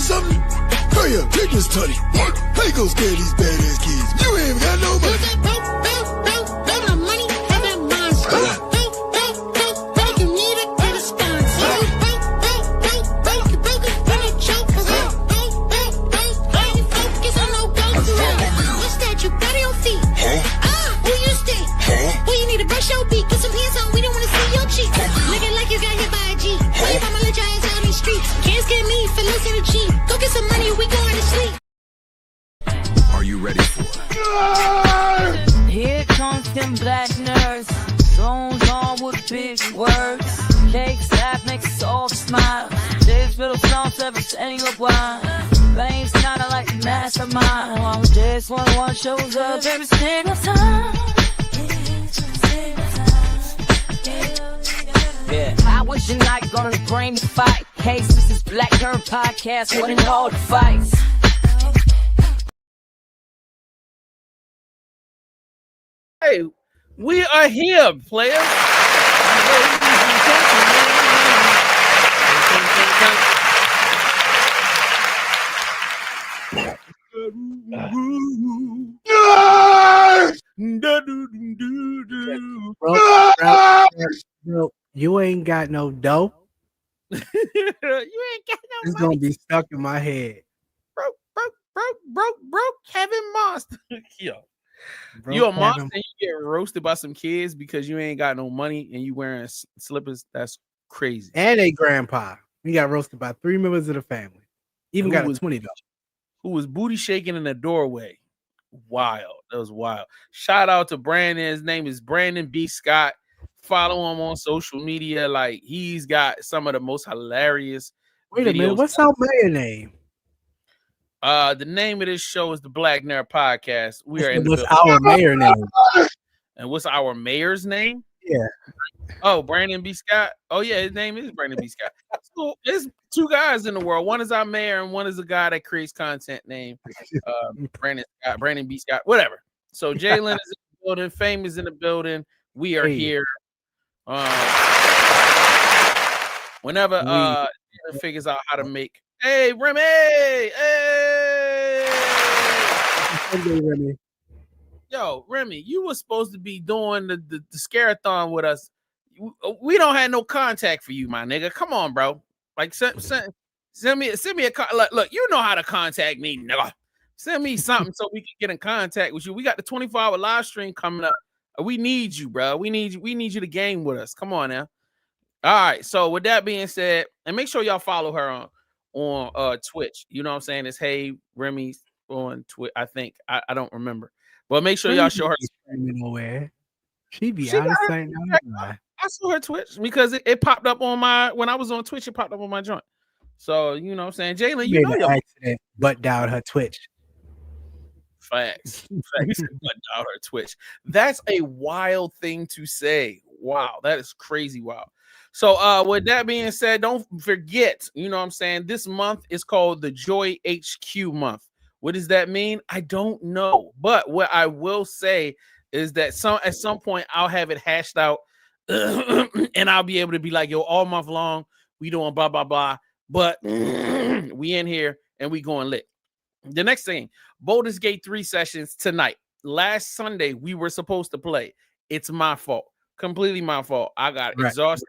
something? Hurry up, take this tutty. How you gonna scare these badass kids? You ain't even got no money. Are you ready for it? Here comes them black nerds, songs on with big words, cakes that make us all smile. Dave's little songs every single one. Veins kinda like a mastermind. While this one shows up every single time. Yeah, how was your night gonna bring the fight? Case, this is Black Nerd Podcast, winning all the fights. Hey, we are here, players. Bro, you ain't got no dough. You ain't got no It's money. gonna be stuck in my head. Broke Kevin Monster. Yo. Bro, You a monster Kevin- and you get roasted by some kids because you ain't got no money and you wearing slippers. That's crazy. and a grandpa. We got roasted by 3 members of the family. Even Who got a was- $20. Who was booty shaking in the doorway. Wild. That was wild. Shout out to Brandon. His name is Brandon B. Scott. Follow him on social media. Like, he's got some of the most hilarious Wait a minute, videos. what's our mayor name? The name of this show is the Black Nerd Podcast. We are in the What's building. our mayor name? And what's our mayor's name? Yeah. Oh, Brandon B. Scott. Oh, yeah, his name is Brandon B. Scott. So there's two guys in the world. One is our mayor, and one is a guy that creates content named Brandon Scott, Brandon B. Scott, whatever. So Jalen is in the building, Fame is in the building. We are Hey. here. Whenever Jalen figures out how to make. Hey, Remy! Hey! Sunday, Remy. Yo, Remy, you were supposed to be doing the scare-a-thon with us. We don't have no contact for you, my nigga. Come on, bro. Like, send me a look. You know how to contact me, nigga. Send me something so we can get in contact with you. We got the 24-hour live stream coming up. We need you, bro. We need you to game with us. Come on now. All right. So with that being said, and make sure y'all follow her on Twitch. You know what I'm saying? It's Hey Remy on Twitch. I think I don't remember. But make sure y'all show her. Nowhere. She be She out of got sight. I saw her Twitch because it popped up on when I was on Twitch, it popped up on my joint. So you know what I'm saying? Jalen, you Made know an your accident, butt down her Twitch. facts. But down her Twitch. That's a wild thing to say. Wow, that is crazy wild. So with that being said, don't forget, you know what I'm saying? This month is called the Joy HQ month. What does that mean? I don't know. But what I will say is that at some point I'll have it hashed out and I'll be able to be like, yo, all month long, we doing blah, blah, blah. But we in here and we going lit. The next thing, Baldur's Gate 3 sessions tonight. Last Sunday, we were supposed to play. It's my fault. Completely my fault. I got exhausted.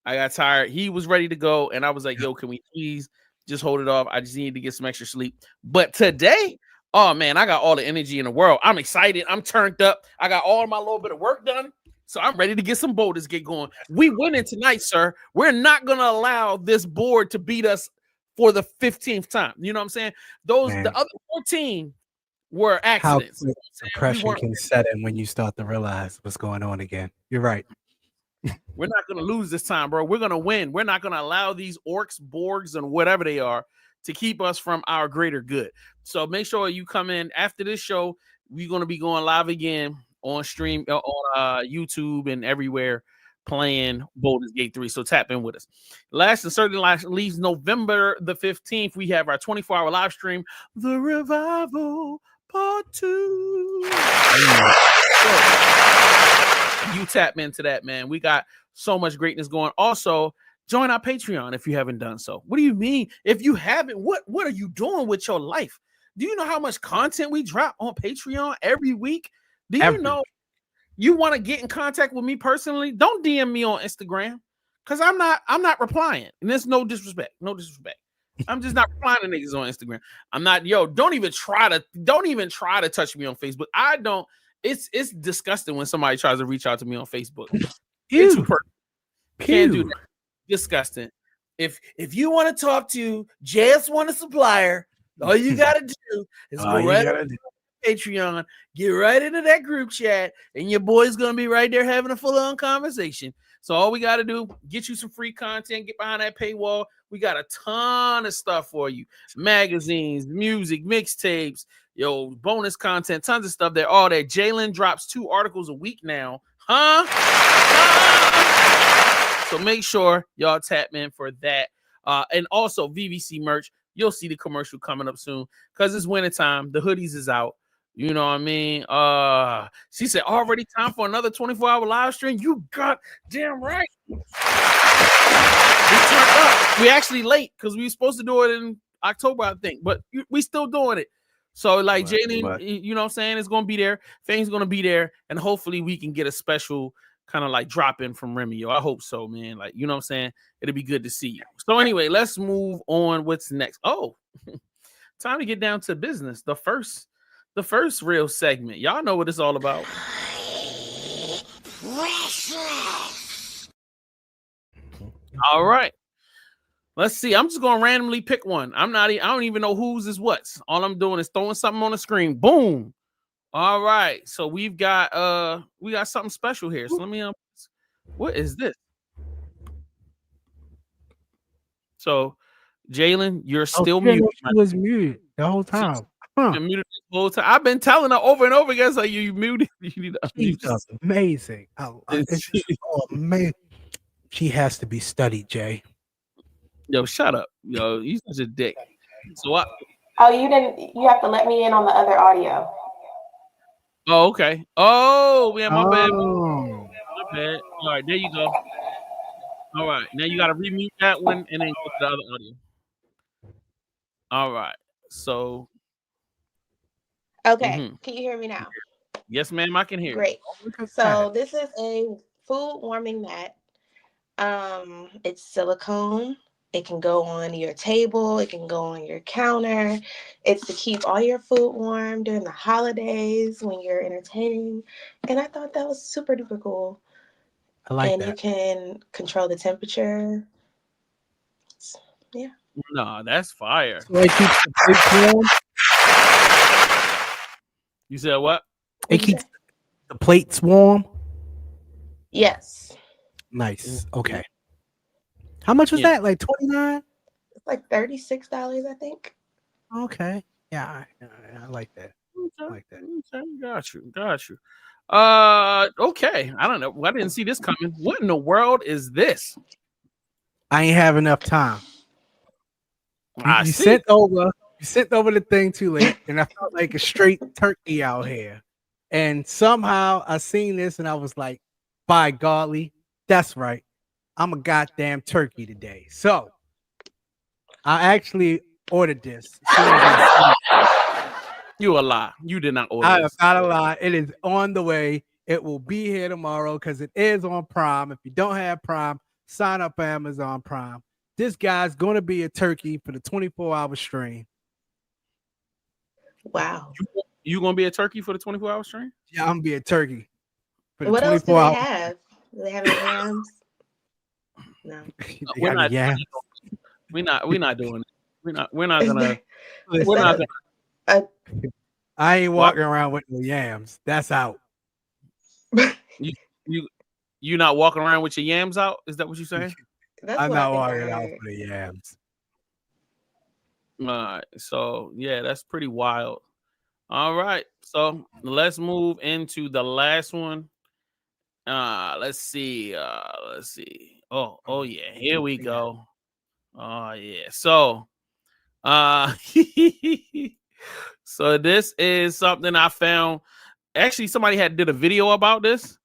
I got tired. He was ready to go. And I was like, yo, can we please just hold it off? I just need to get some extra sleep. But today, oh man, I got all the energy in the world. I'm excited. I'm turned up. I got all my little bit of work done. So I'm ready to get some Baldur's Gate going. We winning tonight, sir. We're not going to allow this board to beat us for the 15th time. You know what I'm saying? The other 14 were accidents. How depression can set in when you start to realize what's going on again. You're right. We're not going to lose this time, bro. We're going to win. We're not going to allow these orcs, borgs, and whatever they are to keep us from our greater good. So make sure you come in after this show. We're going to be going live again on stream, on YouTube and everywhere, playing Baldur's Gate 3. So tap in with us. Last and certainly last leaves November the 15th. We have our 24-hour live stream, The Revival Part 2. You tap into that, man. We got so much greatness going. Also, Join our Patreon if you haven't done so. What do you mean? If you haven't, what are you doing with your life? Do you know how much content we drop on Patreon every week? Do you know you want to get in contact with me personally? Don't DM me on Instagram because I'm not replying. And there's no disrespect. No disrespect. I'm just not replying to niggas on Instagram. I'm not, don't even try to touch me on Facebook. I don't, it's disgusting when somebody tries to reach out to me on Facebook. Can't do that. Disgusting. If you want to talk to JS One Supplier, all you gotta do is go right to Patreon, get right into that group chat, and your boy's gonna be right there having a full-on conversation. So all we gotta do, get you some free content, get behind that paywall. We got a ton of stuff for you: magazines, music, mixtapes, bonus content, tons of stuff there. All that. Jalen drops 2 articles a week now, huh? So make sure y'all tap in for that. And also VVC merch. You'll see the commercial coming up soon because it's wintertime. The hoodies is out. You know what I mean? She said, already time for another 24-hour live stream. You got damn right. We turned up. We actually late because we were supposed to do it in October, I think, but we still doing it. So like Jaden, you know what I'm saying? It's going to be there. Fame's going to be there. And hopefully we can get a special kind of like drop in from Remy. I hope so, man. Like, you know what I'm saying? It'll be good to see you. So anyway, let's move on. What's next? Oh, time to get down to business. The first real segment. Y'all know what it's all about. All right. Let's see. I'm just gonna randomly pick one. I don't even know whose is what's. All I'm doing is throwing something on the screen. Boom. All right. So we got something special here. So let me what is this? So Jalen, you're still muted. She was muted the whole time. Muted the whole time. I've been telling her over and over again, so you muted. You need to She's amazing. Amazing. She has to be studied, Jay. Yo, shut up. Yo, you such a dick. So what? Oh, you have to let me in on the other audio. Oh, okay. Oh, yeah, my bad. My bad. All right, there you go. All right, now you got to remute that one and then go to the other audio. All right, so. Okay, Can you hear me now? Yes, ma'am, I can hear. Great. So this is a food warming mat. It's silicone. It can go on your table. It can go on your counter. It's to keep all your food warm during the holidays when you're entertaining. And I thought that was super duper cool. I like that. And you can control the temperature. Yeah. No, that's fire. So it keeps the plates warm. You said what? It keeps the plates warm. Yes. Nice. Okay. How much was that? Like $29? It's like $36, I think. Okay. Yeah, I like that. I like that. Okay. Got you. Okay. I don't know. I didn't see this coming. What in the world is this? I ain't have enough time. You sent over the thing too late, and I felt like a straight turkey out here. And somehow I seen this, and I was like, "By golly, that's right. I'm a goddamn turkey today." So I actually ordered this. You a lie. You did not order I this. am not a lie. It is on the way. It will be here tomorrow because it is on Prime. If you don't have Prime, sign up for Amazon Prime. This guy's going to be a turkey for the 24-hour stream. Wow. You going to be a turkey for the 24-hour stream? Yeah, I'm going to be a turkey. For the what 24 else do hours. they have? Do they have any yams? No. We're not doing it. We're not gonna. I ain't walking around with no yams. That's out. You not walking around with your yams out? Is that what you're saying? I'm not walking out for the yams. All right. So yeah, that's pretty wild. All right. So let's move into the last one. Let's see. Oh yeah, here we go. Oh yeah. So so this is something I found. Actually, somebody did a video about this,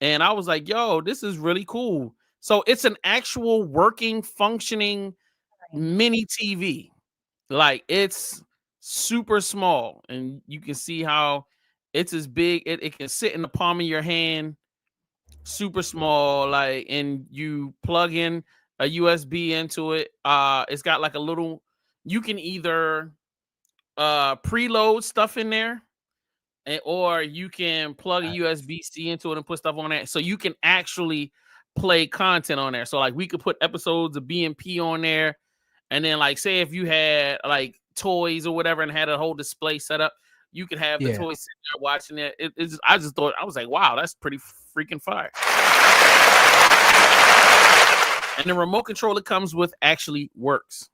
and I was like, yo, this is really cool. So it's an actual working, functioning mini TV. Like it's super small, and you can see how it's as big. It can sit in the palm of your hand, super small. Like, and you plug in a USB into it. It's got like a little. You can either preload stuff in there, or you can plug a USB-C into it and put stuff on that, so you can actually play content on there. So like we could put episodes of BMP on there, and then like say if you had like toys or whatever and had a whole display set up, you could have the toys sitting there watching it. I just thought, I was like, wow, that's pretty freaking fire. And the remote control it comes with actually works.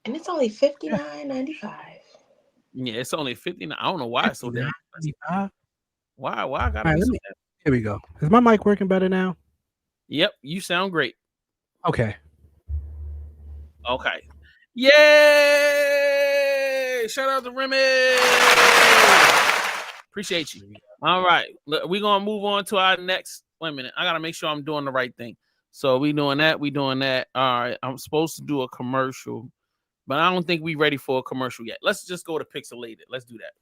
And it's only $59.95. Yeah, it's only 59. I don't know why it's so damn. Why I gotta be so damn. Here we go. Is my mic working better now? Yep, you sound great. Okay. Yay! Shout out to Remy. Appreciate you. All right, we're gonna move on to our next. Wait a minute, I gotta make sure I'm doing the right thing. So we doing that. All right, I'm supposed to do a commercial, but I don't think we ready for a commercial yet. Let's just go to Pixelated. Let's do that.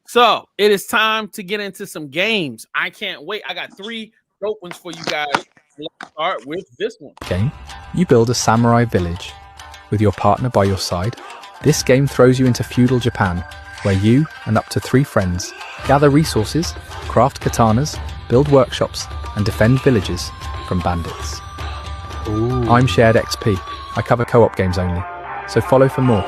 So it is time to get into some games. I can't wait. I got 3 dope ones for you guys. Let's start with this one. Game. You build a samurai village. With your partner by your side, this game throws you into feudal Japan, where you and up to 3 friends gather resources, craft katanas, build workshops, and defend villages from bandits. Ooh. I'm Shared XP. I cover co-op games only, so follow for more.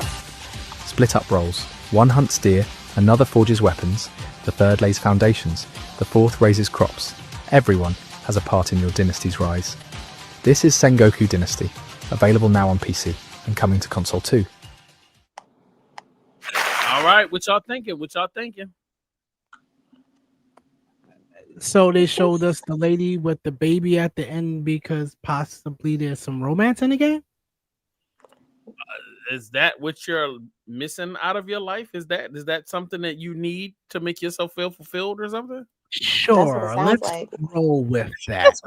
Split up roles. One hunts deer, another forges weapons, the third lays foundations, the fourth raises crops. Everyone has a part in your dynasty's rise. This is Sengoku Dynasty, available now on PC and coming to console too. All right, what y'all thinking? So they showed us the lady with the baby at the end because possibly there's some romance in the game? Is that what you're missing out of your life? Is that something that you need to make yourself feel fulfilled or something? Sure, let's roll with that.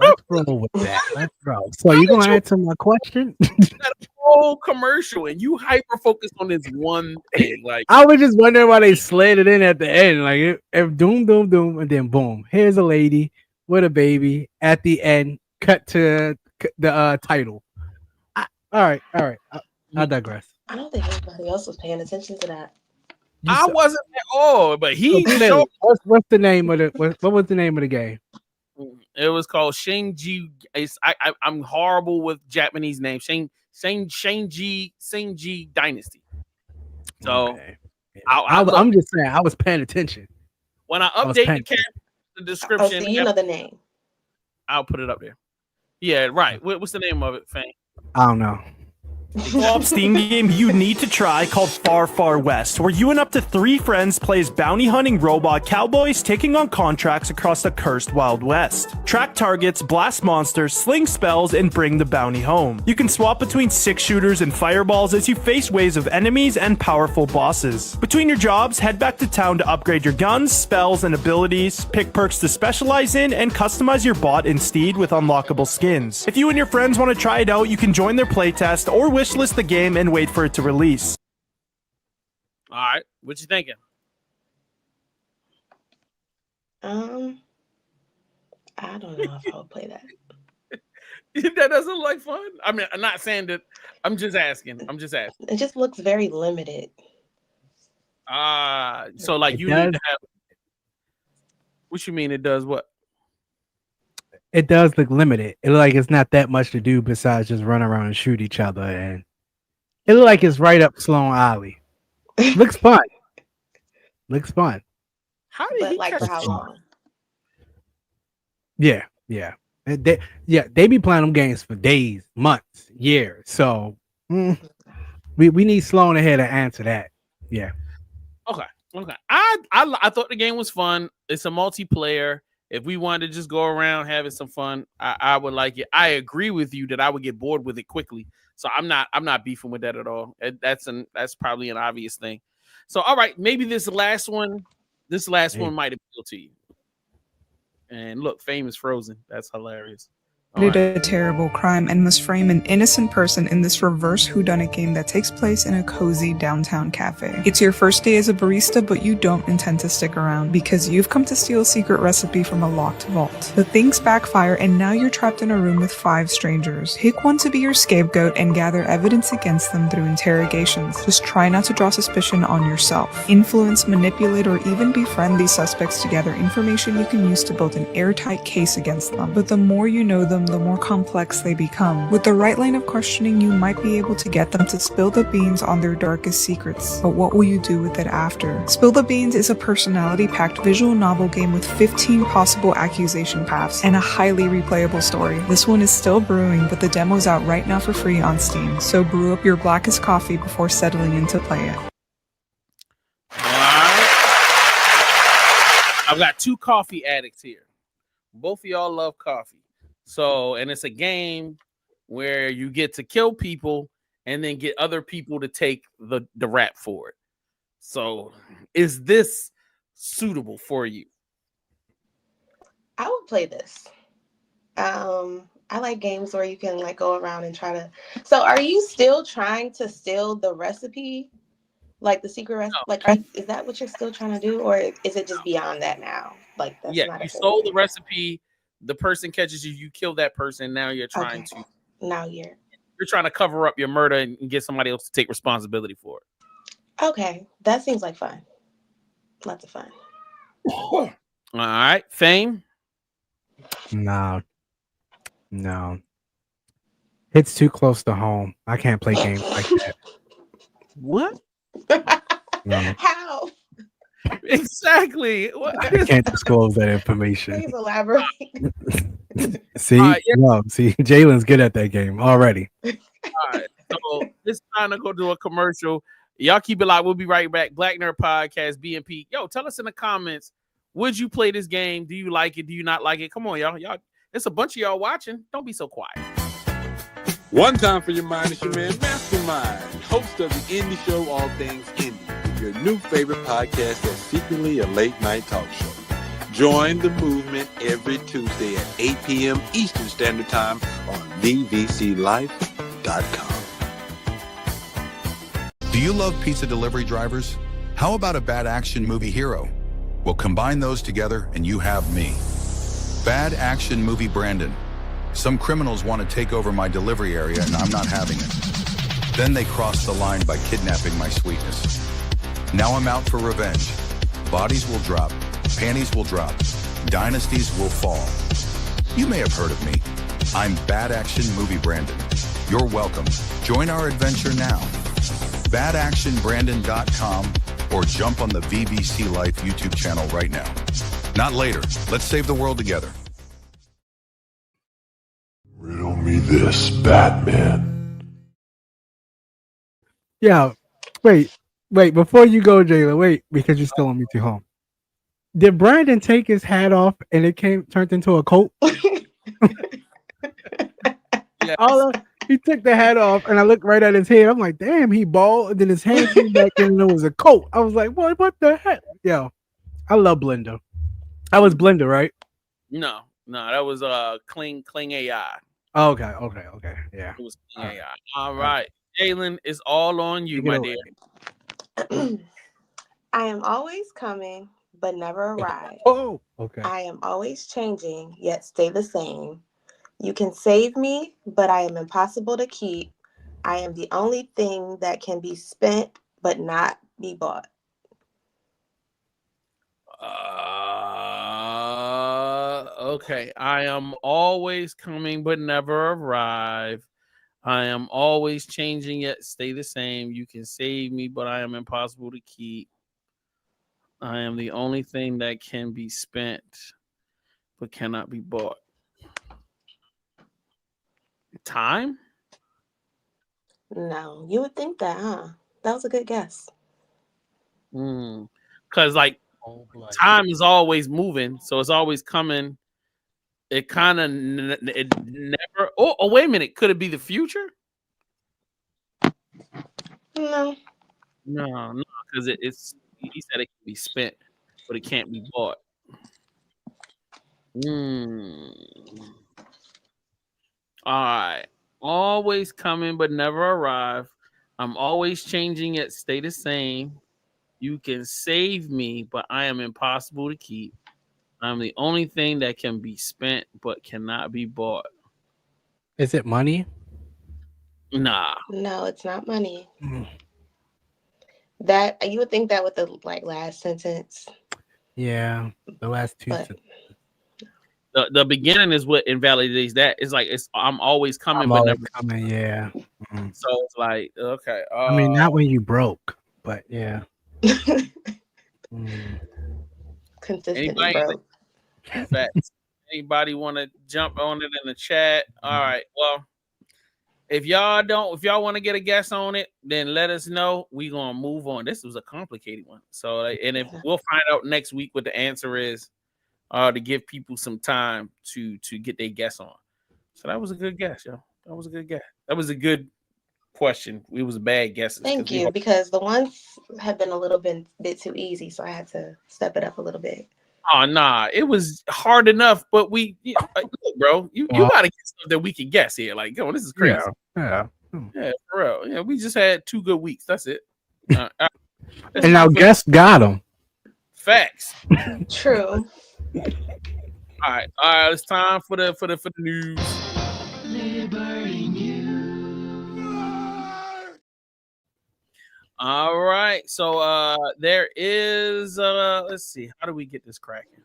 Let's roll. So you're gonna answer my question? That whole commercial, and you hyper focus on this one thing. Like I was just wondering why they slid it in at the end. Like if doom, and then boom, here's a lady with a baby at the end. Cut to the title. All right. I digress. I don't think anybody else was paying attention to that. I wasn't at all, but he showed. What's the name of what was the name of the game? It was called Shinji. I'm horrible with Japanese names. Shinji Dynasty. So okay. I'm just saying I was paying attention. When I update the description, so you know the name. I'll put it up there. Yeah, right. What's the name of it, Fang? I don't know. Co-op Steam game you need to try called Far Far West, where you and up to 3 friends play as bounty hunting robot cowboys taking on contracts across the cursed Wild West. Track targets, blast monsters, sling spells, and bring the bounty home. You can swap between 6 shooters and fireballs as you face waves of enemies and powerful bosses. Between your jobs, head back to town to upgrade your guns, spells, and abilities, pick perks to specialize in, and customize your bot and steed with unlockable skins. If you and your friends want to try it out, you can join their playtest or wishlist the game and wait for it to release. All right, what you thinking? I don't know if I'll play that. That doesn't look like fun. I mean, I'm not saying that. I'm just asking. It just looks very limited. So like you need to have. What you mean? It does what? It does look limited. It looks like it's not that much to do besides just run around and shoot each other, and it looks like it's right up Sloan Alley. Looks fun. How did he like for how long? Yeah. They be playing them games for days, months, years. So we need Sloan ahead to answer that. Yeah. Okay. I thought the game was fun. It's a multiplayer. If we wanted to just go around having some fun, I would like it. I agree with you that I would get bored with it quickly. So I'm not beefing with that at all. That's probably an obvious thing. So all right, maybe this last one might appeal to you. And look, Fame is frozen. That's hilarious. A terrible crime and must frame an innocent person in this reverse whodunit game that takes place in a cozy downtown cafe. It's your first day as a barista, but you don't intend to stick around because you've come to steal a secret recipe from a locked vault. The things backfire and now you're trapped in a room with 5 strangers. Pick one to be your scapegoat and gather evidence against them through interrogations. Just try not to draw suspicion on yourself. Influence, manipulate, or even befriend these suspects to gather information you can use to build an airtight case against them. But the more you know them, the more complex they become. With the right line of questioning, you might be able to get them to spill the beans on their darkest secrets. But what will you do with it after? Spill the Beans is a personality-packed visual novel game with 15 possible accusation paths and a highly replayable story. This one is still brewing, but the demo's out right now for free on Steam, so brew up your blackest coffee before settling in to play it. Alright. I've got 2 coffee addicts here. Both of y'all love coffee. So, and it's a game where you get to kill people and then get other people to take the rap for it. So, is this suitable for you? I would play this. I like games where you can like go around and try to. So, are you still trying to steal the recipe, like the secret recipe? No. Like, is that what you're still trying to do, or is it just beyond that now? Like, that's not you stole the recipe. The person catches you, you kill that person. Now you're trying to. Now you're trying to cover up your murder and get somebody else to take responsibility for it. Okay, that seems like fun. Lots of fun. All right, Fame. No. It's too close to home. I can't play games like that. What? No. How? Exactly. I can't disclose that information. Please elaborate. See, Jalen's good at that game already. All right, so it's time to go do a commercial. Y'all keep it locked. We'll be right back. Black Nerd Podcast, BNP. Yo, tell us in the comments, would you play this game? Do you like it? Do you not like it? Come on, y'all. It's a bunch of y'all watching. Don't be so quiet. One time for your mind, it's your man, Mastermind, host of the indie show All Things Indie, your new favorite podcast that's secretly a late night talk show. Join the movement every Tuesday at 8 p.m. Eastern Standard Time on thevclife.com. Do you love pizza delivery drivers? How about a bad action movie hero? Well, combine those together and you have me. Bad action movie Brandon. Some criminals want to take over my delivery area and I'm not having it. Then they cross the line by kidnapping my sweetness. Now I'm out for revenge. Bodies will drop, panties will drop, dynasties will fall. You may have heard of me. I'm Bad Action Movie Brandon. You're welcome. Join our adventure now. BadActionBrandon.com or jump on the VVC Life YouTube channel right now. Not later. Let's save the world together. Riddle me this, Batman. Yeah, wait, before you go, Jayla, wait, because you're still on Me Too Home. Did Brandon take his hat off and it turned into a coat? Yeah. He took the hat off and I looked right at his head. I'm like, damn, he bald. And then his hand came back in and it was a coat. I was like, what the heck? Yo, I love Blender. I was Blender, right? No, that was Kling AI. Oh, okay, yeah. It was Kling AI. All right, Jalen, it's all on you, my dear. I am always coming, but never arrive. Oh, okay. I am always changing, yet stay the same. You can save me, but I am impossible to keep. I am the only thing that can be spent, but not be bought. Okay. I am always coming, but never arrive. I am always changing, yet stay the same. You can save me, but I am impossible to keep. I am the only thing that can be spent, but cannot be bought. Time? No, you would think that, huh? That was a good guess. Because like time is always moving, so it's always coming. It kind of it never. Oh, wait a minute. Could it be the future? No. No, because it's he said it can be spent, but it can't be bought. All right. Always coming but never arrive. I'm always changing yet stay the same. You can save me, but I am impossible to keep. I'm the only thing that can be spent but cannot be bought. Is it money? Nah. No, it's not money. That you would think that with the last sentence. Yeah, the last two. The beginning is what invalidates that. It's like I'm always coming, I'm but always never coming. Yeah. Mm-hmm. So it's like okay. I mean, not when you broke, but yeah. Consistently broke. Facts. Anybody want to jump on it in the chat? All right. Well, if y'all want to get a guess on it, then let us know. We gonna move on. This was a complicated one. So, and if we'll find out next week what the answer is, to give people some time to get their guess on. So that was a good guess, yo. That was a good guess. That was a good question. It was a bad guess. Thank you, because the ones have been a little bit too easy, so I had to step it up a little bit. Oh nah, it was hard enough, but look, bro, you gotta get stuff that we can guess here. Like, yo, this is crazy. Yeah, for real. Yeah, we just had 2 good weeks. That's it. And now guess got them. Facts. True. All right. It's time for the news. Liberty News. All right. So there is let's see. How do we get this cracking?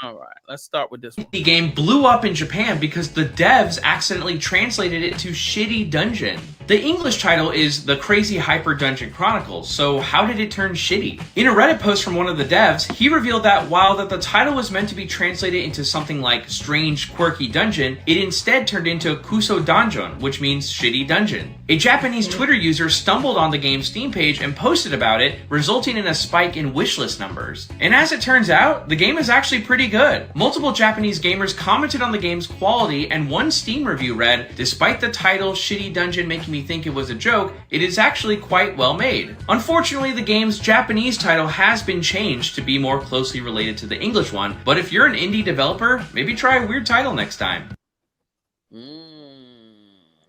All right, let's start with this one. The game blew up in Japan because the devs accidentally translated it to Shitty Dungeon. The English title is The Crazy Hyper Dungeon Chronicles, so how did it turn shitty? In a Reddit post from one of the devs, he revealed that while the title was meant to be translated into something like Strange Quirky Dungeon, it instead turned into Kuso Danjon, which means Shitty Dungeon. A Japanese Twitter user stumbled on the game's Steam page and posted about it, resulting in a spike in wishlist numbers. And as it turns out, the game is actually pretty good. Multiple Japanese gamers commented on the game's quality, and one Steam review read, "Despite the title Shitty Dungeon making me think it was a joke, it is actually quite well made." Unfortunately, the game's Japanese title has been changed to be more closely related to the English one, but if you're an indie developer, maybe try a weird title next time.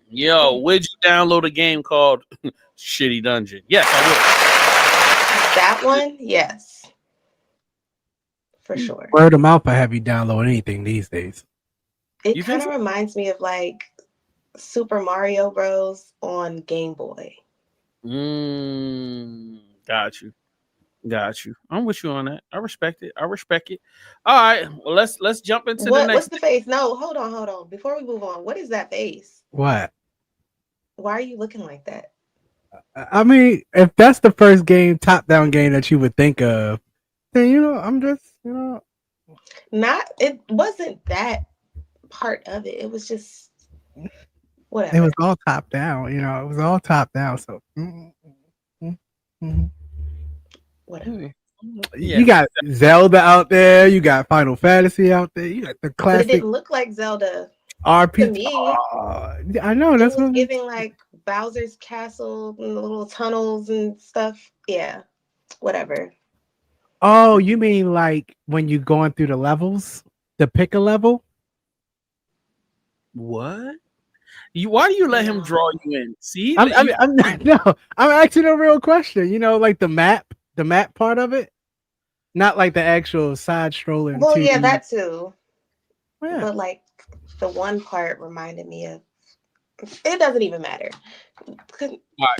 Yo, would you download a game called Shitty Dungeon? Yes, I would. That one? Yes. For sure. Word of mouth, I have you download anything these days. It kind of reminds me of like Super Mario Bros. On Game Boy. Got you. I'm with you on that. I respect it. All right, well, let's jump into the next. What's the face? No, hold on. Before we move on, what is that face? What? Why are you looking like that? I mean, if that's the first top-down game that you would think of, then I'm just It wasn't that part of it. It was just whatever. It was all top down, it was all top down. So whatever. Yeah. You got Zelda out there, you got Final Fantasy out there, you got the classic. But it didn't look like Zelda RPG. to me. I know that's what giving like Bowser's Castle and the little tunnels and stuff. Yeah, whatever. Oh, you mean like when you're going through the levels, to pick a level? What? Why do you let him draw you in? See, I'm asking a real question. Like the map part of it, not like the actual side scrolling. Well, yeah, that too. Yeah. But like the one part reminded me of. It doesn't even matter.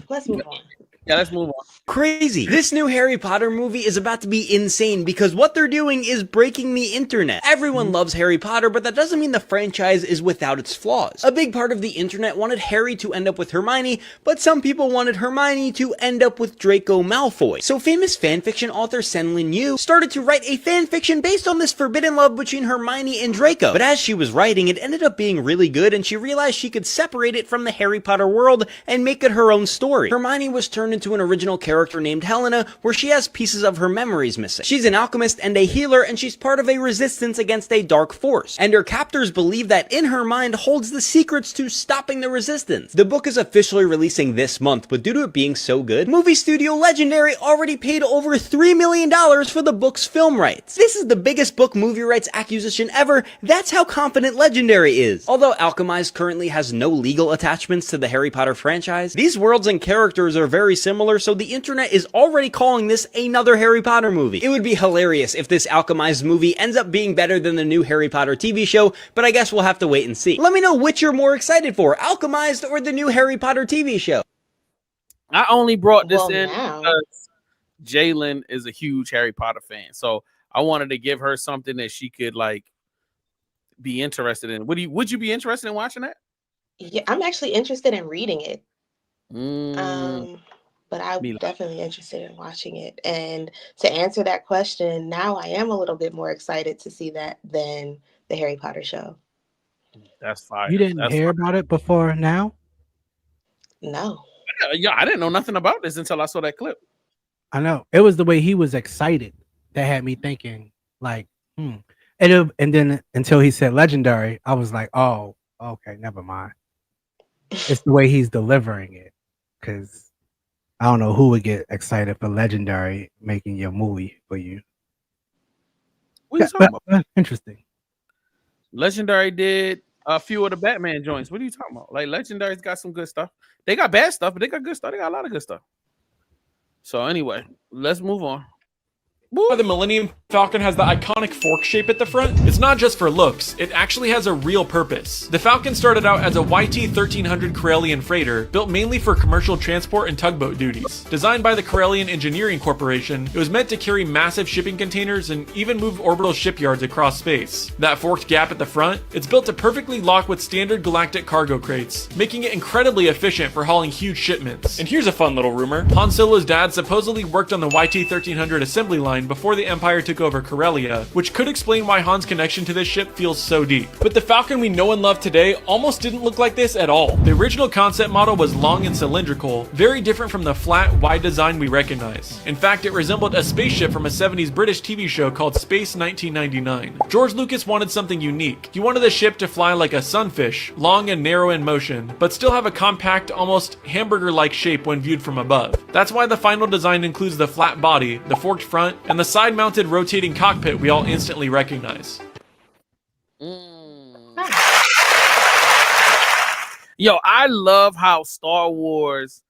Let's move on. Yeah, let's move on. Crazy. This new Harry Potter movie is about to be insane because what they're doing is breaking the internet. Everyone loves Harry Potter, but that doesn't mean the franchise is without its flaws. A big part of the internet wanted Harry to end up with Hermione, but some people wanted Hermione to end up with Draco Malfoy. So famous fanfiction author Senlin Yu started to write a fanfiction based on this forbidden love between Hermione and Draco. But as she was writing, it ended up being really good, and she realized she could separate it from the Harry Potter world and make it her own story. Hermione was turned turned into an original character named Helena, where she has pieces of her memories missing. She's an alchemist and a healer, and she's part of a resistance against a dark force. And her captors believe that in her mind holds the secrets to stopping the resistance. The book is officially releasing this month, but due to it being so good, movie studio Legendary already paid over $3 million for the book's film rights. This is the biggest book movie rights acquisition ever. That's how confident Legendary is. Although Alchemize currently has no legal attachments to the Harry Potter franchise, these worlds and characters are very similar, so the internet is already calling this another Harry Potter movie. It would be hilarious if this Alchemized movie ends up being better than the new Harry Potter TV show, but I guess we'll have to wait and see. Let me know which you're more excited for, Alchemized or the new Harry Potter TV show. I only brought this in because Jalen is a huge Harry Potter fan, so I wanted to give her something that she could like be interested in. Would you be interested in watching that? Yeah, I'm actually interested in reading it. But I'm definitely interested in watching it. And to answer that question, now I am a little bit more excited to see that than the Harry Potter show. That's fine. You didn't hear about it before now? No. Yeah, I didn't know nothing about this until I saw that clip. I know. It was the way he was excited that had me thinking, like, And then until he said Legendary, I was like, oh, okay, never mind. It's the way he's delivering it. Because I don't know who would get excited for Legendary making your movie for you. What are you talking about? Interesting. Legendary did a few of the Batman joints. What are you talking about? Like, Legendary's got some good stuff. They got bad stuff, but they got good stuff. They got a lot of good stuff. So anyway, let's move on. The Millennium Falcon has the iconic fork shape at the front. It's not just for looks, it actually has a real purpose. The Falcon started out as a YT-1300 Corellian freighter, built mainly for commercial transport and tugboat duties. Designed by the Corellian Engineering Corporation, it was meant to carry massive shipping containers and even move orbital shipyards across space. That forked gap at the front, it's built to perfectly lock with standard galactic cargo crates, making it incredibly efficient for hauling huge shipments. And here's a fun little rumor. Han Solo's dad supposedly worked on the YT-1300 assembly line before the Empire took over Corellia, which could explain why Han's connection to this ship feels so deep. But the Falcon we know and love today almost didn't look like this at all. The original concept model was long and cylindrical, very different from the flat, wide design we recognize. In fact, it resembled a spaceship from a 70s British TV show called Space 1999. George Lucas wanted something unique. He wanted the ship to fly like a sunfish, long and narrow in motion, but still have a compact, almost hamburger-like shape when viewed from above. That's why the final design includes the flat body, the forked front, and the side-mounted rotating cockpit we all instantly recognize. Yo, I love how Star Wars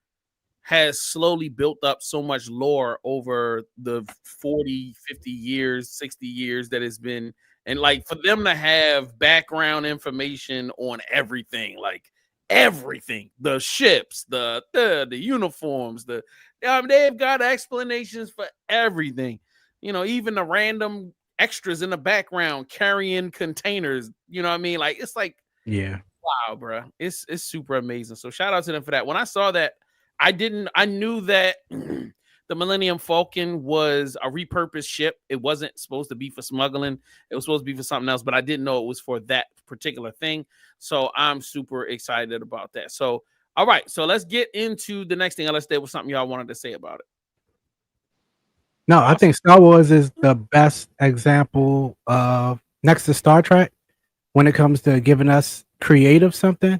has slowly built up so much lore over the 40, 50 years, 60 years that it's been. And like for them to have background information on everything, like everything, the ships, the uniforms, they've got explanations for everything. You know, even the random extras in the background carrying containers. You know what I mean? Like, it's like, yeah, wow, bro. It's super amazing. So shout out to them for that. When I saw that, I knew that the Millennium Falcon was a repurposed ship. It wasn't supposed to be for smuggling. It was supposed to be for something else, but I didn't know it was for that particular thing. So I'm super excited about that. So, all right. So let's get into the next thing. Unless there was something y'all wanted to say about it. No, I think Star Wars is the best example of, next to Star Trek, when it comes to giving us creative something.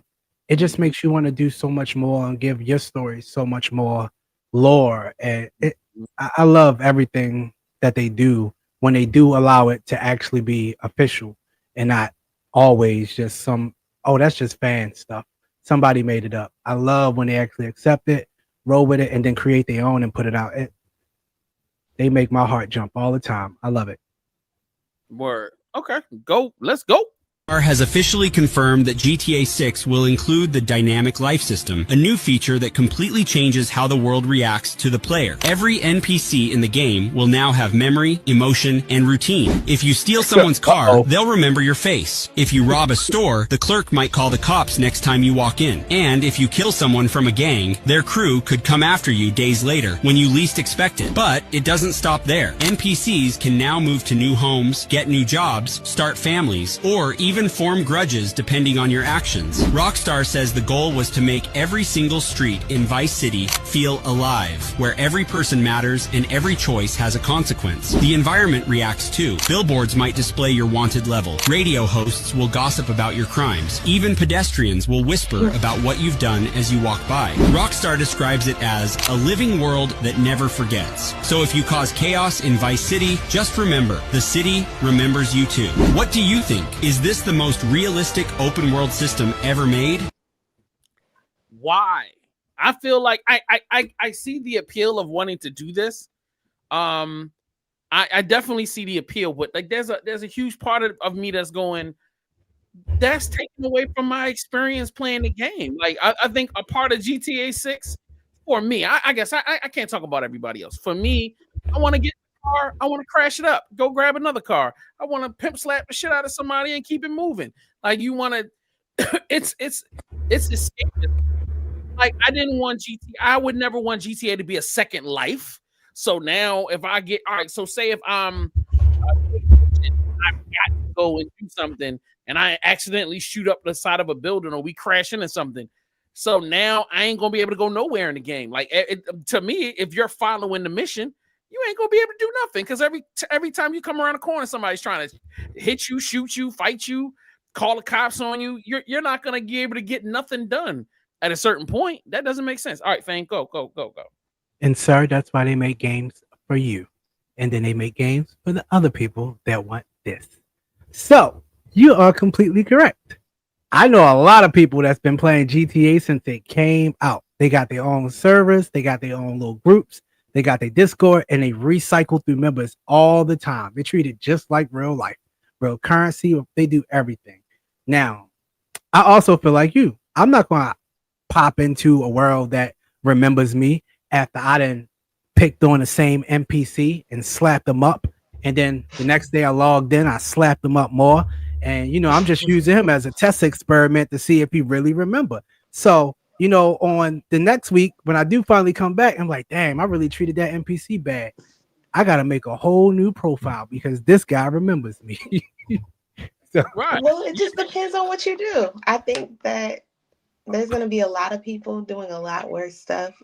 It just makes you want to do so much more and give your story so much more lore. And I love everything that they do when they do allow it to actually be official and not always just that's just fan stuff. Somebody made it up. I love when they actually accept it, roll with it, and then create their own and put it out. They make my heart jump all the time. I love it. Word. Okay. Go. Let's go. Rockstar has officially confirmed that GTA 6 will include the Dynamic Life System, a new feature that completely changes how the world reacts to the player. Every NPC in the game will now have memory, emotion, and routine. If you steal someone's car, they'll remember your face. If you rob a store, the clerk might call the cops next time you walk in. And if you kill someone from a gang, their crew could come after you days later when you least expect it. But it doesn't stop there. NPCs can now move to new homes, get new jobs, start families, or even even form grudges depending on your actions. Rockstar says the goal was to make every single street in Vice City feel alive, where every person matters and every choice has a consequence. The environment reacts too. Billboards might display your wanted level. Radio hosts will gossip about your crimes. Even pedestrians will whisper about what you've done as you walk by. Rockstar describes it as a living world that never forgets. So if you cause chaos in Vice City, just remember, the city remembers you too. What do you think? Is this the most realistic open world system ever made? Why? I feel like I see the appeal of wanting to do this. I definitely see the appeal, but like there's a huge part of me that's going, that's taken away from my experience playing the game. Like I think a part of GTA 6 for me, I guess I can't talk about everybody else. For me, I want to get in the car, I want to crash it up, go grab another car. I want to pimp slap the shit out of somebody and keep it moving. Like you want to, it's escapism. Like I didn't want GTA. I would never want GTA to be a second life. So now if I get, all right, so say if I've got to go and do something and I accidentally shoot up the side of a building or we crash into something. So now I ain't going to be able to go nowhere in the game. Like to me, if you're following the mission, you ain't going to be able to do nothing. Because every time you come around a corner, somebody's trying to hit you, shoot you, fight you, call the cops on you. You're not going to be able to get nothing done at a certain point. That doesn't make sense. All right, Fang, go. And sir, that's why they make games for you. And then they make games for the other people that want this. So you are completely correct. I know a lot of people that's been playing GTA since it came out. They got their own servers, they got their own little groups, they got their Discord, and they recycle through members all the time. They treat it just like real life, real currency. They do everything. Now, I also feel like you. I'm not going to pop into a world that remembers me after I done picked on the same NPC and slapped them up. And then the next day I logged in, I slapped them up more. And, you know, I'm just using him as a test experiment to see if he really remember. So, you know, on the next week, when I do finally come back, I'm like, damn, I really treated that NPC bad. I got to make a whole new profile because this guy remembers me. So, right. Well, it just depends on what you do. I think that there's going to be a lot of people doing a lot worse stuff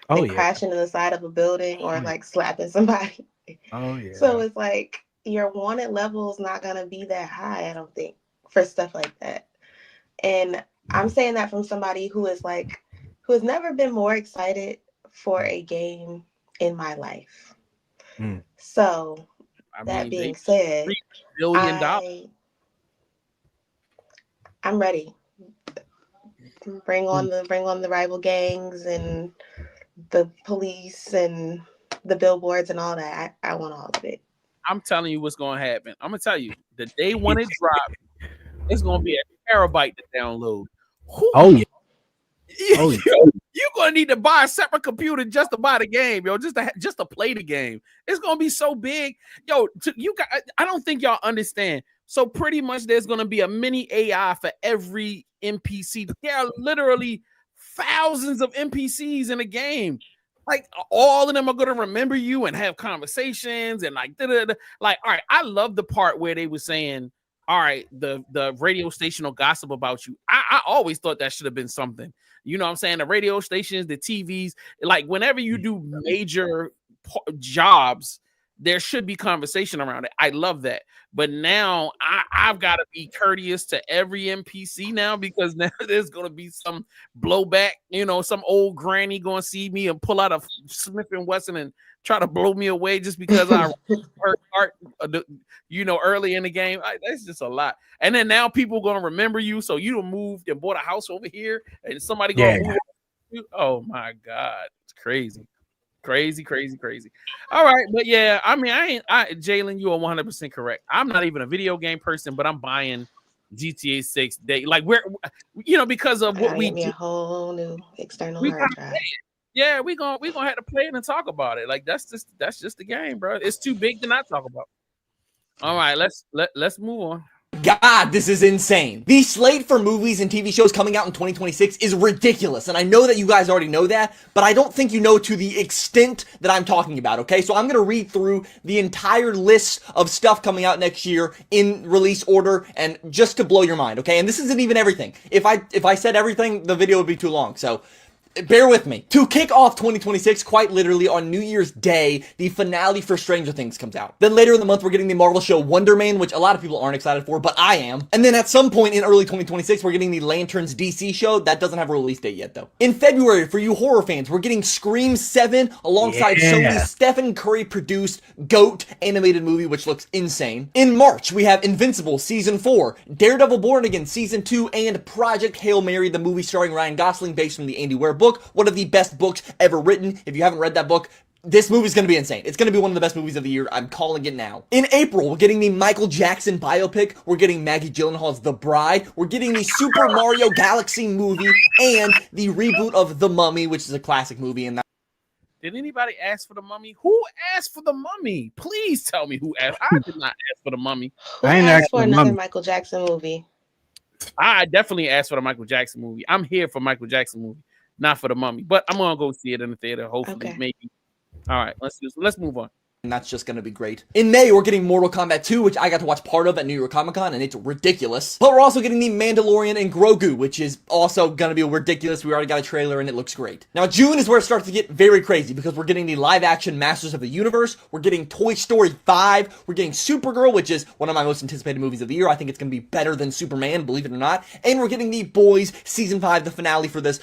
than crashing to the side of a building or like slapping somebody. Oh, yeah. So it's like your wanted level is not going to be that high, I don't think, for stuff like that. And I'm saying that from somebody who has never been more excited for a game in my life. So that being said, $3 billion. I'm ready. Bring on the rival gangs and the police and the billboards and all that. I want all of it. I'm telling you what's going to happen. I'm going to tell you, the day when it drops, it's going to be a terabyte to download. Oh, yeah. You're going to need to buy a separate computer just to buy the game, yo, just to play the game. It's going to be so big. Yo, I don't think y'all understand. So pretty much there's going to be a mini AI for every NPC. There are literally thousands of NPCs in the game. Like all of them are going to remember you and have conversations and like, like, all right. I love the part where they were saying, all right, the radio station will gossip about you. I always thought that should have been something, you know what I'm saying? The radio stations, the TVs, like whenever you do major jobs, there should be conversation around it. I love that. But now I've got to be courteous to every NPC now because now there's going to be some blowback, you know, some old granny going to see me and pull out a Smith & Wesson and try to blow me away just because I heard art, you know, early in the game. That's just a lot. And then now people going to remember you. So you moved and bought a house over here and somebody going to move you. Oh my God. It's crazy. Crazy. All right, but yeah, I mean, Jalen, you are 100% correct. I'm not even a video game person, but I'm buying GTA 6 day. Like we're, you know, because of what we do. A whole new external hard drive. Yeah, we're gonna have to play it and talk about it. Like that's just the game, bro. It's too big to not talk about. All right, let's move on. God, this is insane. The slate for movies and TV shows coming out in 2026 is ridiculous, and I know that you guys already know that, but I don't think you know to the extent that I'm talking about, okay? So I'm gonna read through the entire list of stuff coming out next year in release order, and just to blow your mind, okay? And this isn't even everything. If I said everything, the video would be too long, so bear with me. To kick off 2026, quite literally on New Year's Day, the finale for Stranger Things comes out. Then later in the month, we're getting the Marvel show Wonder Man, which a lot of people aren't excited for, but I am. And then at some point in early 2026, we're getting the Lanterns DC show. That doesn't have a release date yet, though. In February, for you horror fans, we're getting Scream 7 alongside Sony's Stephen Curry produced GOAT animated movie, which looks insane. In March, we have Invincible Season 4, Daredevil Born Again Season 2, and Project Hail Mary, the movie starring Ryan Gosling based from the Andy Weir book, one of the best books ever written. If you haven't read that book, this movie's going to be insane. It's going to be one of the best movies of the year. I'm calling it now. In April, we're getting the Michael Jackson biopic. We're getting Maggie Gyllenhaal's The Bride. We're getting the Super Mario Galaxy movie and the reboot of The Mummy, which is a classic movie. And did anybody ask for The Mummy? Who asked for The Mummy? Please tell me who asked. I did not ask for The Mummy. Who asked for another Michael Jackson movie? I definitely asked for the Michael Jackson movie. I'm here for Michael Jackson movie, not for The Mummy. But I'm gonna go see it in the theater. Hopefully, maybe. All right, let's move on. And that's just gonna be great. In May, we're getting Mortal Kombat 2, which I got to watch part of at New York Comic Con, and it's ridiculous. But we're also getting the Mandalorian and Grogu, which is also gonna be ridiculous. We already got a trailer, and it looks great. Now, June is where it starts to get very crazy, because we're getting the live-action Masters of the Universe, we're getting Toy Story 5, we're getting Supergirl, which is one of my most anticipated movies of the year. I think it's gonna be better than Superman, believe it or not. And we're getting The Boys Season 5, the finale for this,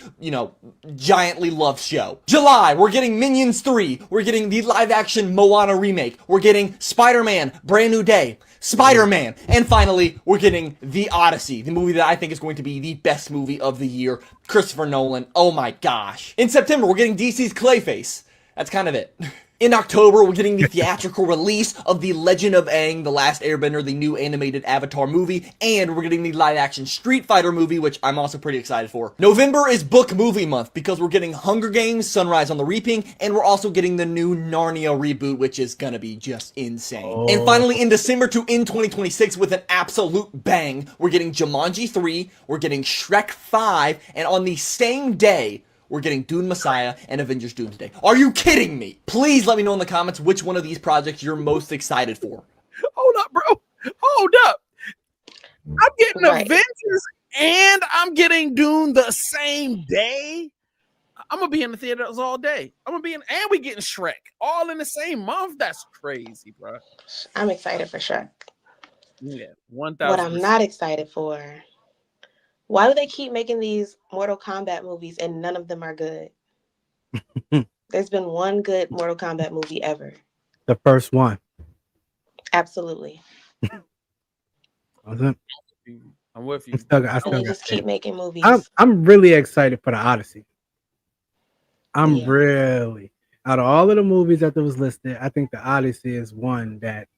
giantly loved show. July, we're getting Minions 3, we're getting the live-action Moana remake, we're getting Spider-Man, Brand New Day, Spider-Man, and finally, we're getting The Odyssey, the movie that I think is going to be the best movie of the year. Christopher Nolan, oh my gosh. In September, we're getting DC's Clayface. That's kind of it. In October, we're getting the theatrical release of The Legend of Aang, The Last Airbender, the new animated Avatar movie, and we're getting the live-action Street Fighter movie, which I'm also pretty excited for. November is book movie month, because we're getting Hunger Games, Sunrise on the Reaping, and we're also getting the new Narnia reboot, which is gonna be just insane. And finally, in December to end 2026 with an absolute bang, we're getting Jumanji 3, we're getting Shrek 5, and on the same day, we're getting Dune Messiah and Avengers Doomsday. Are you kidding me? Please let me know in the comments which one of these projects you're most excited for. Hold up, bro. Hold up. I'm getting Avengers and I'm getting Dune the same day. I'm gonna be in the theaters all day. And we getting Shrek all in the same month. That's crazy, bro. I'm excited for Shrek. Yeah, 1,000%. What I'm not excited for. Why do they keep making these Mortal Kombat movies and none of them are good? There's been one good Mortal Kombat movie ever. The first one. Absolutely. I'm with you. I still just keep making movies. I'm really excited for the Odyssey. Really, out of all of the movies that was listed, I think the Odyssey is one that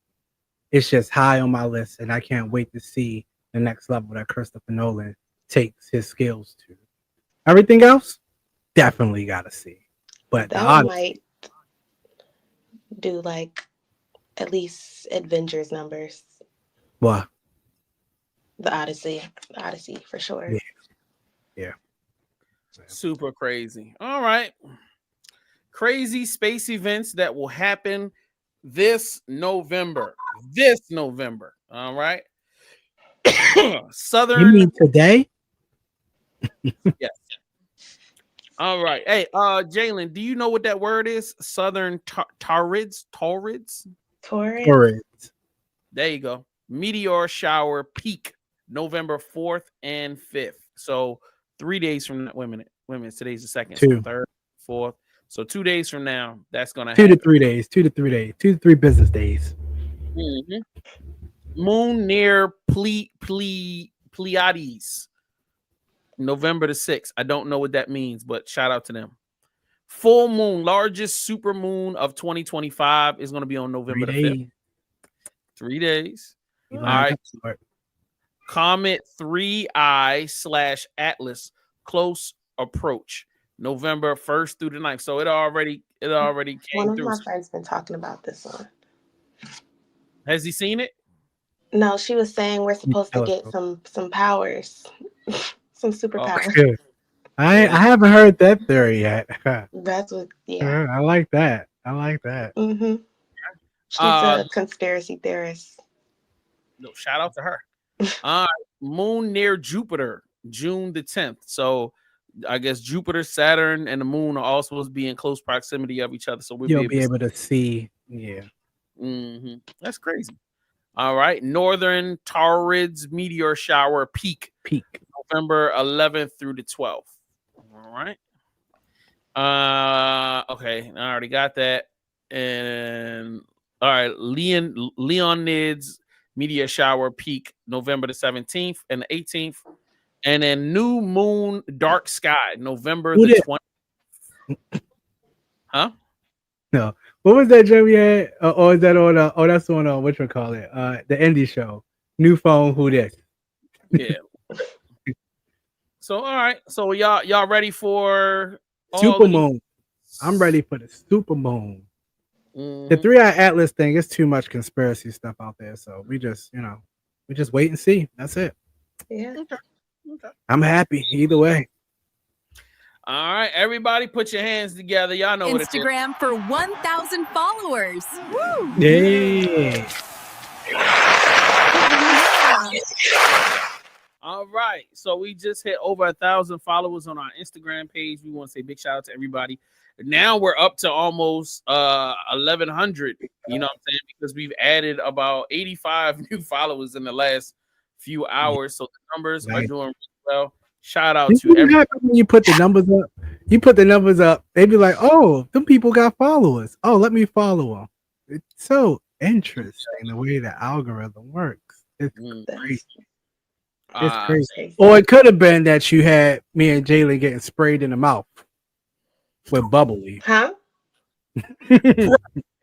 it's just high on my list, and I can't wait to see the next level that Christopher Nolan takes his skills to. Everything else, definitely gotta see. But that one might do like at least Avengers numbers. What? The Odyssey for sure. Yeah. Super crazy. All right. Crazy space events that will happen this November. All right. Southern. You mean today? Yes. All right. Hey, Jalen, do you know what that word is? Southern Taurids? There you go. Meteor shower peak November 4th and 5th. So 3 days from that. Wait a minute. Today's the 2nd. So 3rd, 4th. So 2 days from now, that's going to happen. 2 to 3 days. 2 to 3 days. 2 to 3 business days. Mm-hmm. Moon near Pleiades. November the 6th. I don't know what that means, but shout out to them. Full moon, largest super moon of 2025 is going to be on November the 5th. 3 days. All right. Comet 3I/Atlas close approach November 1st through the 9th. So it already came One of through. my friends been talking about this one. Has he seen it? No, she was saying we're supposed to get some powers, some superpowers. Good. I haven't heard that theory yet. That's what. Yeah. I like that. I like that. Mm-hmm. She's a conspiracy theorist. No, shout out to her. Moon near Jupiter, June the 10th. So I guess Jupiter, Saturn, and the moon are all supposed to be in close proximity of each other. So you'll be able to see. Yeah. Mm-hmm. That's crazy. All right. Northern Taurids meteor shower peak. November 11th through the 12th. All right. Okay. I already got that. And all right. Leonids meteor shower peak November the 17th and the 18th. And then new moon dark sky November the 20th. Huh? No. What was that joke we had? Or is that on that's on what you call it? The indie show. New phone, who this? Yeah. So all right. So y'all ready for Super moon? I'm ready for the super moon. Mm-hmm. The 3-Eye Atlas thing is too much conspiracy stuff out there. So we just wait and see. That's it. Yeah. Okay. I'm happy either way. All right, everybody, put your hands together. Y'all know Instagram for 1,000 followers. Woo! Yeah. All right, so we just hit over 1,000 followers on our Instagram page. We want to say big shout out to everybody. Now we're up to almost 1,100. You know what I'm saying? Because we've added about 85 new followers in the last few hours. So the numbers are doing really well. Shout out to everybody. When you put the numbers up, they be like, oh, them people got followers. Oh, let me follow them. It's so interesting the way the algorithm works. It's crazy. It's crazy. Or it could have been that you had me and Jalen getting sprayed in the mouth with bubbly. Huh?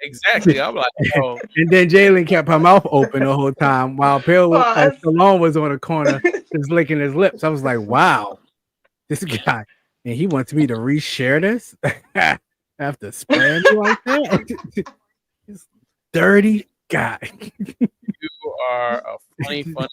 Exactly. I'm like, oh. And then Jalen kept her mouth open the whole time while Stallone was on the corner just licking his lips. I was like, wow, this guy. And he wants me to reshare this after spraying me like that. This dirty guy. You are a funny guy,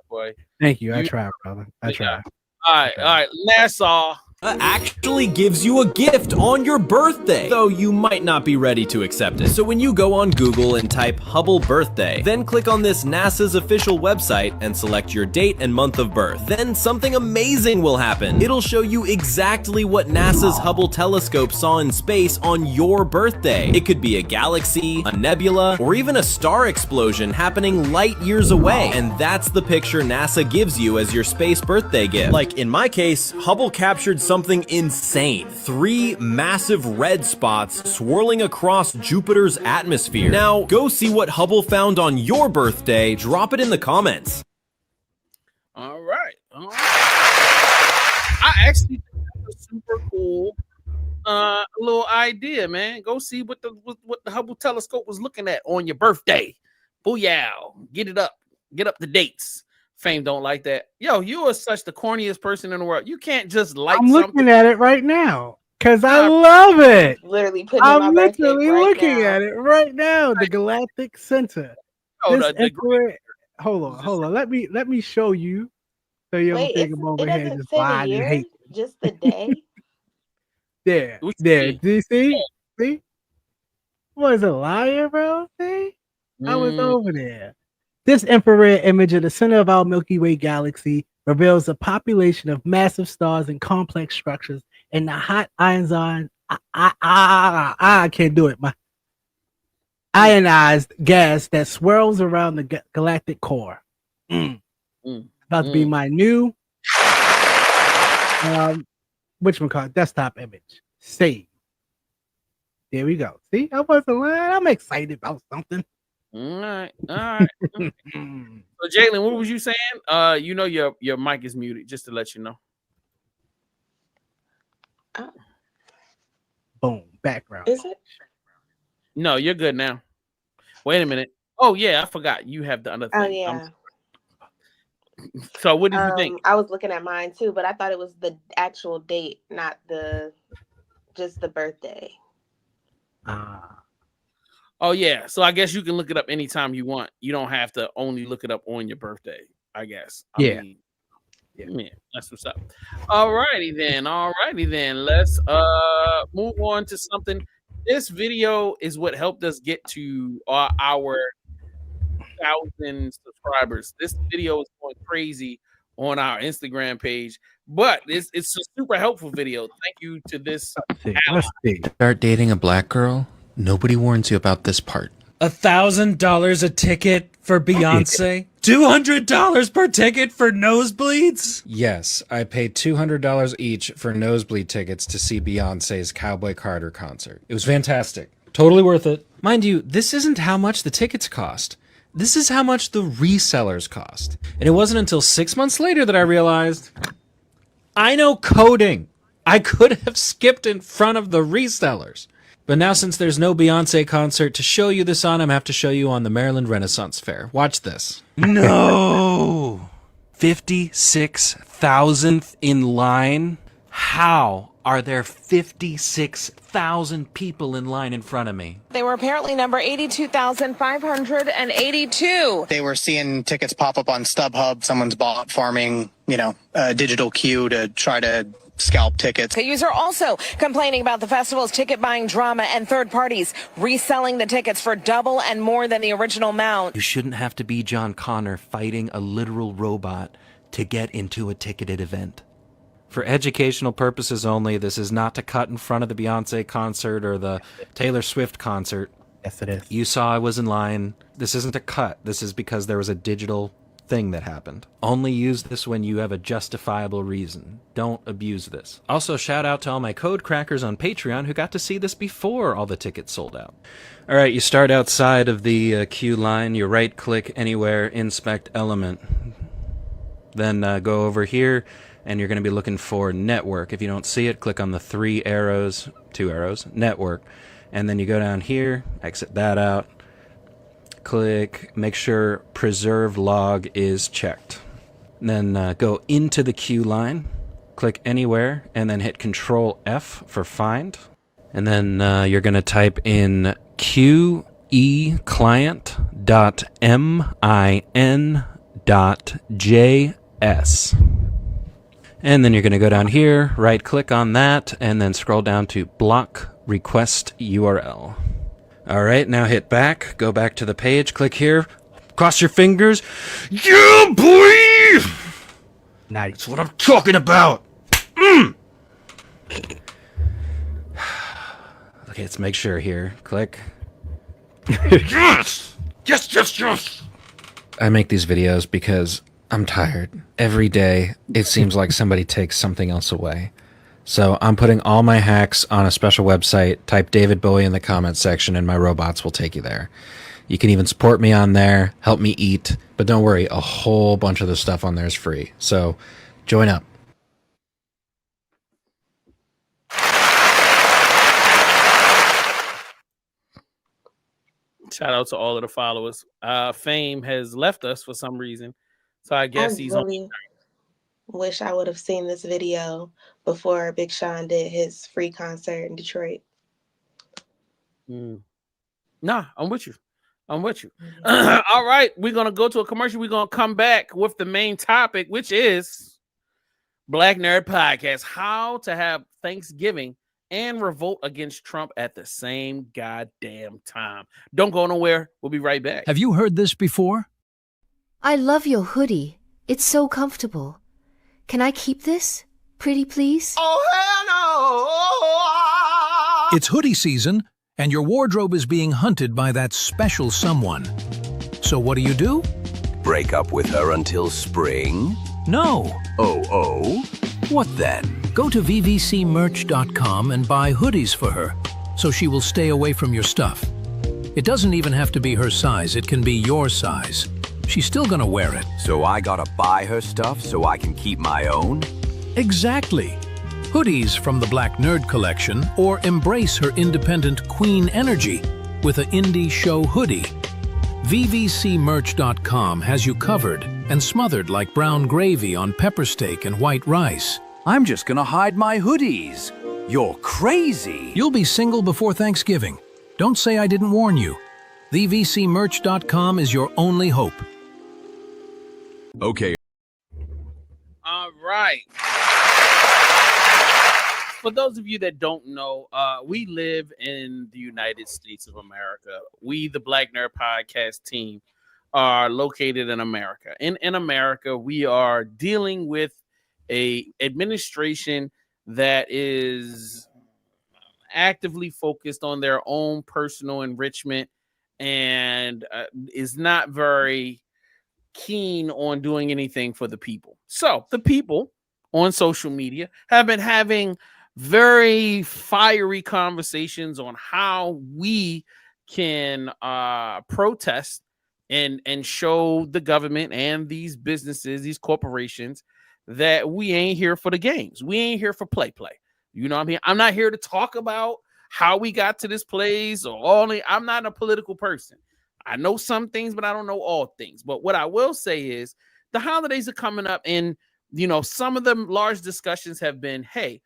boy. Thank you. I try, brother. I try. All right. Nassau actually gives you a gift on your birthday, though you might not be ready to accept it. So when you go on Google and type Hubble birthday, then click on this NASA's official website and select your date and month of birth, then something amazing will happen. It'll show you exactly what NASA's Hubble telescope saw in space on your birthday. It could be a galaxy, a nebula, or even a star explosion happening light years away. And that's the picture NASA gives you as your space birthday gift. Like in my case, Hubble captured something insane. 3 massive red spots swirling across Jupiter's atmosphere. Now, go see what Hubble found on your birthday. Drop it in the comments. All right. I actually think that's a super cool little idea, man. Go see what the Hubble telescope was looking at on your birthday. Booyah. Get it up. Get up the dates. Fame don't like that. Yo, you are such the corniest person in the world. You can't just like I'm looking at it right now because I love it. Literally putting I'm literally looking at it right now. The Galactic Center. Hold on. Let me show you. So you don't think I'm over here just lying and hate. Just the day. There. Do you see? See? Was a liar, bro? See? I was over there. This infrared image of the center of our Milky Way galaxy reveals a population of massive stars and complex structures in the hot ionized I can't do it. My ionized gas that swirls around the galactic core. About to be my new whatchamacallit desktop image. Save. There we go. See, I wasn't lying. I'm excited about something. All right. So Jalen, what was you saying? You know your mic is muted, just to let you know. Boom. Background. Is it? No, you're good now. Wait a minute. Oh yeah, I forgot. You have the other thing. Oh yeah. So what did you think? I was looking at mine too, but I thought it was the actual date, not just the birthday. Oh yeah, so I guess you can look it up anytime you want. You don't have to only look it up on your birthday, I guess. I mean, yeah, that's what's up. All righty then. Let's move on to something. This video is what helped us get to our 1,000 subscribers. This video is going crazy on our Instagram page, but it's a super helpful video. Thank you to this. Start dating a black girl. Nobody warns you about this part. $1,000 a ticket for Beyonce? $200 per ticket for nosebleeds? Yes, I paid $200 each for nosebleed tickets to see Beyonce's Cowboy Carter concert. It was fantastic. Totally worth it. Mind you, this isn't how much the tickets cost. This is how much the resellers cost. And it wasn't until 6 months later that I realized I know coding. I could have skipped in front of the resellers. But now, since there's no Beyonce concert to show you this on, I'm going to have to show you on the Maryland Renaissance Fair. Watch this. No! 56,000th in line? How are there 56,000 people in line in front of me? They were apparently number 82,582. They were seeing tickets pop up on StubHub. Someone's bot farming, a digital queue to try to scalp tickets. The user also complaining about the festival's ticket buying drama and third parties reselling the tickets for double and more than the original amount. You shouldn't have to be John Connor fighting a literal robot to get into a ticketed event. For educational purposes only, this is not to cut in front of the Beyonce concert or the Taylor Swift concert. Yes, it is. You saw I was in line. This isn't a cut. This is because there was a digital thing that happened. Only use this when you have a justifiable reason. Don't abuse this. Also, shout out to all my code crackers on Patreon who got to see this before all the tickets sold out. All right, you start outside of the queue line. You right-click anywhere, inspect element. Then go over here, and you're going to be looking for network. If you don't see it, click on the two arrows, network. And then you go down here, exit that out. Click, make sure preserve log is checked. Then go into the queue line, click anywhere, and then hit Control F for find. And then you're going to type in qeclient.min.js. And then you're going to go down here, right click on that, and then scroll down to block request URL. All right, now hit back, go back to the page, click here, cross your fingers. Yeah, boy! Nice. That's what I'm talking about. Okay, let's make sure here. Click. Yes! Yes! I make these videos because I'm tired. Every day, it seems like somebody takes something else away. So I'm putting all my hacks on a special website. Type David Bowie in the comments section and my robots will take you there. You can even support me on there, help me eat. But don't worry, a whole bunch of the stuff on there is free. So join up. Shout out to all of the followers. Fame has left us for some reason. So I guess he's on. Wish I would have seen this video before Big Sean did his free concert in Detroit. Nah, I'm with you. All right, we're going to go to a commercial. We're going to come back with the main topic, which is Black Nerd Podcast. How to have Thanksgiving and revolt against Trump at the same goddamn time. Don't go nowhere. We'll be right back. Have you heard this before? I love your hoodie. It's so comfortable. Can I keep this? Pretty please? Oh, hell no! It's hoodie season, and your wardrobe is being hunted by that special someone. So what do? Break up with her until spring? No. Oh? What then? Go to vvcmerch.com and buy hoodies for her, so she will stay away from your stuff. It doesn't even have to be her size, it can be your size. She's still gonna wear it. So I gotta buy her stuff so I can keep my own? Exactly. Hoodies from the Black Nerd Collection, or embrace her independent queen energy with an indie show hoodie. VVCmerch.com has you covered and smothered like brown gravy on pepper steak and white rice. I'm just gonna hide my hoodies. You're crazy. You'll be single before Thanksgiving. Don't say I didn't warn you. TheVCMerch.com is your only hope. Okay. All right. For those of you that don't know, we live in the United States of America. We, the Black Nerd Podcast team, are located in America. In America, we are dealing with a administration that is actively focused on their own personal enrichment and is not very keen on doing anything for the people. So the people on social media have been having very fiery conversations on how we can protest and show the government and these businesses, these corporations, that we ain't here for the games. We ain't here for play. You know what I mean? I'm not here to talk about how we got to this place I'm not a political person. I know some things, but I don't know all things. But what I will say is the holidays are coming up, and some of the large discussions have been, hey,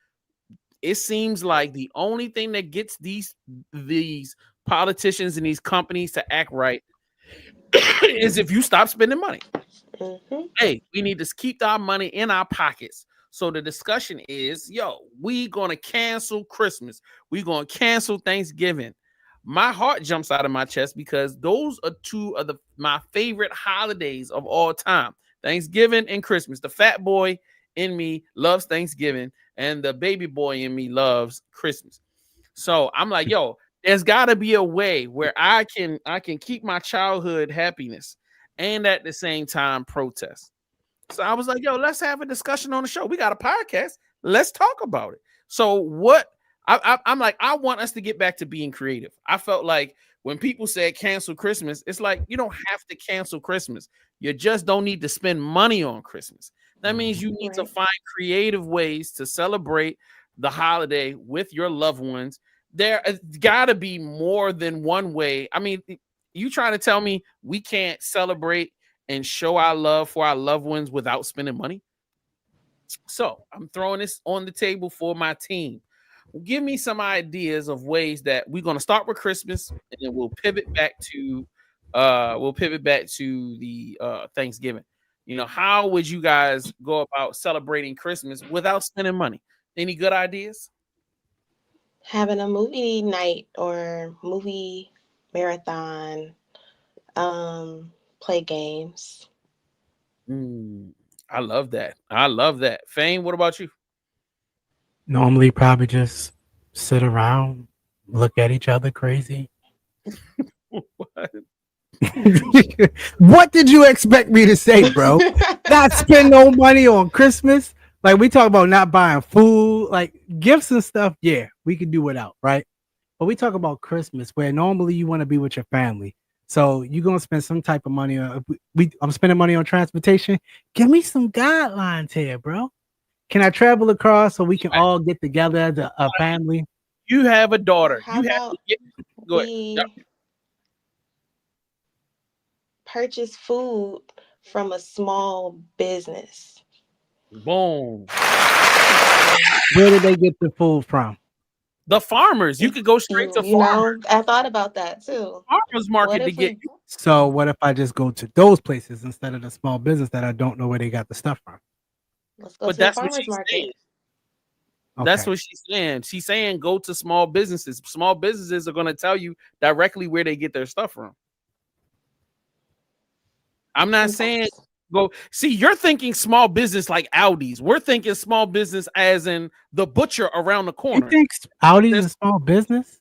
it seems like the only thing that gets these politicians and these companies to act right is if you stop spending money. Mm-hmm. Hey, we need to keep our money in our pockets. So the discussion is, we gonna cancel Christmas. We gonna cancel Thanksgiving. My heart jumps out of my chest because those are two of my favorite holidays of all time. Thanksgiving and Christmas. The fat boy in me loves Thanksgiving, and the baby boy in me loves Christmas. So I'm like, there's got to be a way where I can keep my childhood happiness and at the same time protest. So I was like, let's have a discussion on the show. We got a podcast. Let's talk about it. So what I'm like, I want us to get back to being creative. I felt like when people said cancel Christmas, it's like, you don't have to cancel Christmas. You just don't need to spend money on Christmas. That means you need to find creative ways to celebrate the holiday with your loved ones. There has got to be more than one way. I mean, you trying to tell me we can't celebrate and show our love for our loved ones without spending money? So I'm throwing this on the table for my team. Give me some ideas of ways that we're going to start with Christmas, and then we'll pivot back to the Thanksgiving. How would you guys go about celebrating Christmas without spending money? Any good ideas? Having a movie night or movie marathon, play games. I love that. Fame, what about you? Normally probably just sit around, look at each other crazy. What? What did you expect me to say, bro? Not spend no money on Christmas? Like, we talk about not buying food, like gifts and stuff. Yeah, we can do without, right? But we talk about Christmas, where normally you want to be with your family. So you're going to spend some type of money on, I'm spending money on transportation. Give me some guidelines here, bro. Can I travel across so we can all get together as a family? You have a daughter. How about go ahead. Purchase food from a small business? Boom. Where did they get the food from? The farmers. You could go straight to farmers. I thought about that too. Farmers market to get. So what if I just go to those places instead of the small business that I don't know where they got the stuff from? Let's go to the farmers market. Okay. That's what she's saying. She's saying go to small businesses. Small businesses are going to tell you directly where they get their stuff from. I'm not saying go. See, you're thinking small business like Aldi's. We're thinking small business as in the butcher around the corner. You think Aldi's is a small business?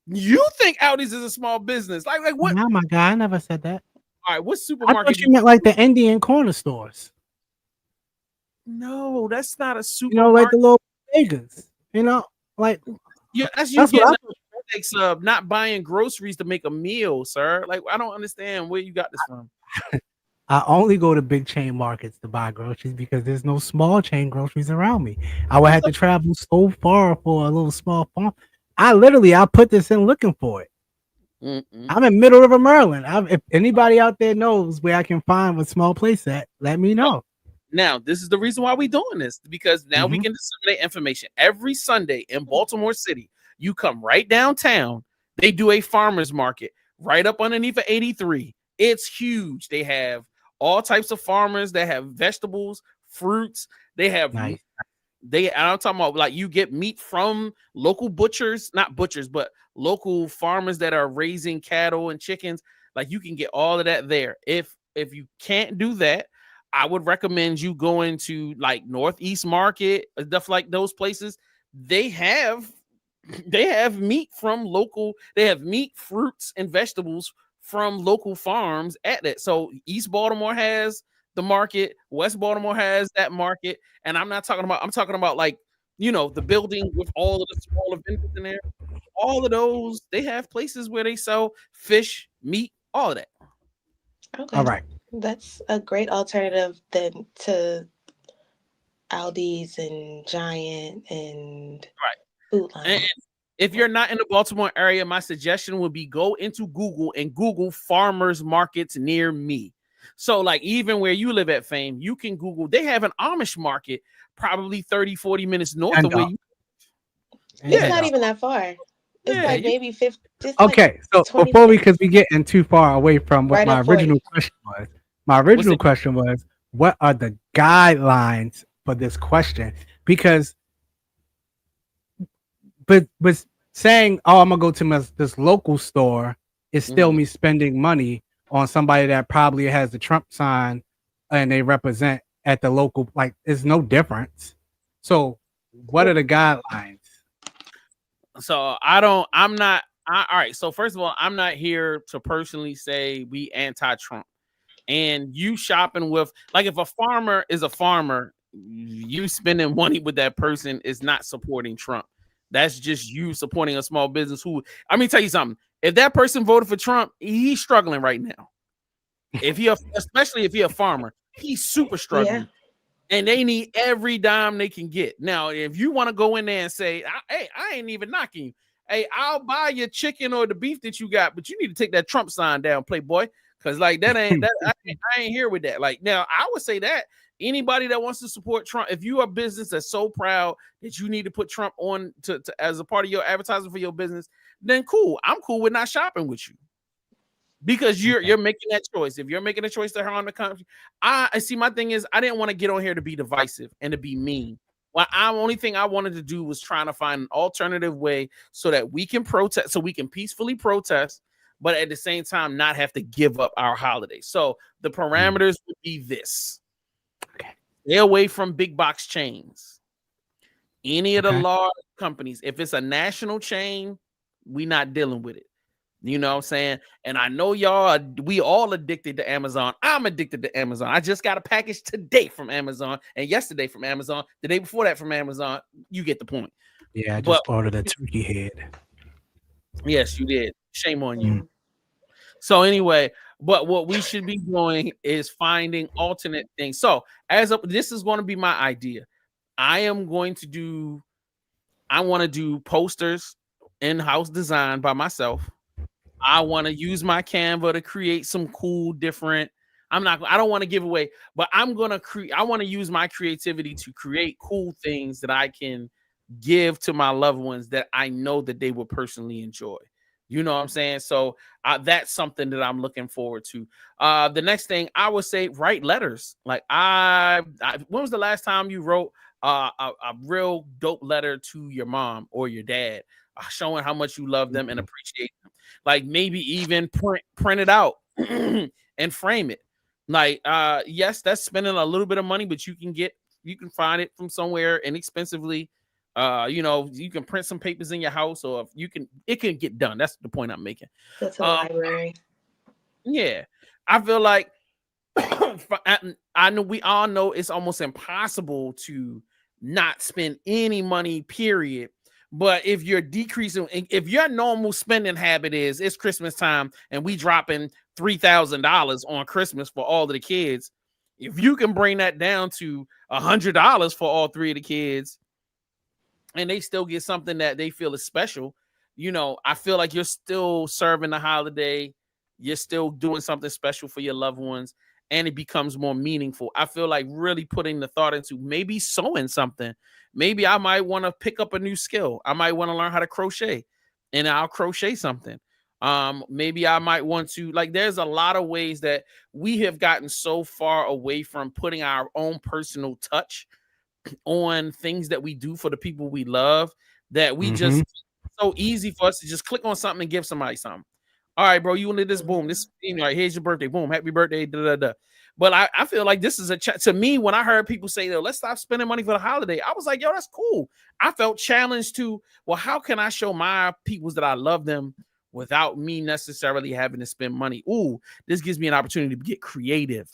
You think Aldi's is a small business? Like what? Oh my God, I never said that. All right, what I supermarket? thought you meant like the Indian corner stores. No, that's not a supermarket. Like the little bodegas. Like that's you getting of not buying groceries to make a meal, sir. Like I don't understand where you got this from. I only go to big chain markets to buy groceries because there's no small chain groceries around me. I would have to travel so far for a little small farm. I put this in looking for it. I'm in Middle River, Maryland. If anybody out there knows where I can find a small place at, let me know. Now, this is the reason why we're doing this, because now we can disseminate information. Every Sunday in Baltimore City, you come right downtown. They do a farmer's market right up underneath of 83. It's huge. They have all types of farmers that have vegetables, fruits. They have Nice. I'm talking about like you get meat from local butchers, not butchers, but local farmers that are raising cattle and chickens. Like you can get all of that there. If you can't do that, I would recommend you going to like Northeast Market, stuff like those places. They have meat from local, they have meat, fruits, and vegetables from local farms at that. So East Baltimore has the market, West Baltimore has that market, and I'm talking about like, you know, the building with all of the smaller vendors in there. All of those, they have places where they sell fish, meat, all of that. Okay. All right. That's a great alternative then to Aldi's and Giant and Food Line. And if you're not in the Baltimore area, my suggestion would be go into Google and Google farmers markets near me. So like even where you live at Fame, you can Google, they have an Amish market probably 30, 40 minutes north of where you It's not even that far. It's like maybe 50. Okay, so before because we getting too far away from what Right my up for original you. question was. My original question was, what are the guidelines for this question? Because but saying, oh, I'm gonna go to this local store is still me spending money on somebody that probably has the Trump sign and they represent at the local, like there's no difference. So what are the guidelines? So all right. So first of all, I'm not here to personally say we anti-Trump. And you shopping with, like, if a farmer is a farmer, you spending money with that person is not supporting Trump. That's just you supporting a small business who, I mean, tell you something. If that person voted for Trump, he's struggling right now. Especially if you're a farmer, he's super struggling. Yeah. And they need every dime they can get. Now, if you want to go in there and say, hey, I ain't even knocking you. Hey, I'll buy your chicken or the beef that you got, but you need to take that Trump sign down, Playboy. Because like that ain't that I ain't here with that. Like now, I would say that anybody that wants to support Trump, if you are a business that's so proud that you need to put Trump on to as a part of your advertising for your business, then cool. I'm cool with not shopping with you. Because you're making that choice. If you're making a choice to harm the country, I see. My thing is, I didn't want to get on here to be divisive and to be mean. Well, only thing I wanted to do was trying to find an alternative way so that we can protest, so we can peacefully protest, but at the same time not have to give up our holiday. So the parameters would be this: stay away from big box chains. Any of the large companies, if it's a national chain, we not dealing with it. You know what I'm saying? And I know we all addicted to Amazon. I'm addicted to Amazon. I just got a package today from Amazon and yesterday from Amazon, the day before that from Amazon. You get the point. Yeah, I just ordered a turkey head. Yes, you did. Shame on you. So anyway, but what we should be doing is finding alternate things. So this is going to be my idea. I want to do posters, in-house design by myself. I want to use my Canva to create some cool, different. I don't want to give away, but I want to use my creativity to create cool things that I can give to my loved ones that I know that they will personally enjoy. You know what I'm saying? So that's something that I'm looking forward to. The next thing I would say, write letters. Like when was the last time you wrote a real dope letter to your mom or your dad, showing how much you love them and appreciate them? Like maybe even print it out and frame it. Like, yes, that's spending a little bit of money, but you can find it from somewhere inexpensively. You can print some papers in your house, or it can get done. That's the point I'm making. That's a library. Yeah, I feel like I know we all know it's almost impossible to not spend any money, period. But if you're decreasing, if your normal spending habit is it's Christmas time and we dropping $3,000 on Christmas for all of the kids, if you can bring that down to $100 for all three of the kids, and they still get something that they feel is special, I feel like you're still serving the holiday. You're still doing something special for your loved ones, and it becomes more meaningful. I feel like really putting the thought into maybe sewing something. Maybe I might want to pick up a new skill. I might want to learn how to crochet, and I'll crochet something. Maybe I might want to, like, there's a lot of ways that we have gotten so far away from putting our own personal touch on things that we do for the people we love that we just, so easy for us to just click on something and give somebody something. All right, bro, you wanted this, boom, this, like, here's your birthday, boom, happy birthday, da da da. But I feel like this is to me, when I heard people say, let's stop spending money for the holiday, I was like, yo, that's cool. I felt challenged to, well, how can I show my peoples that I love them without me necessarily having to spend money? Ooh, this gives me an opportunity to get creative.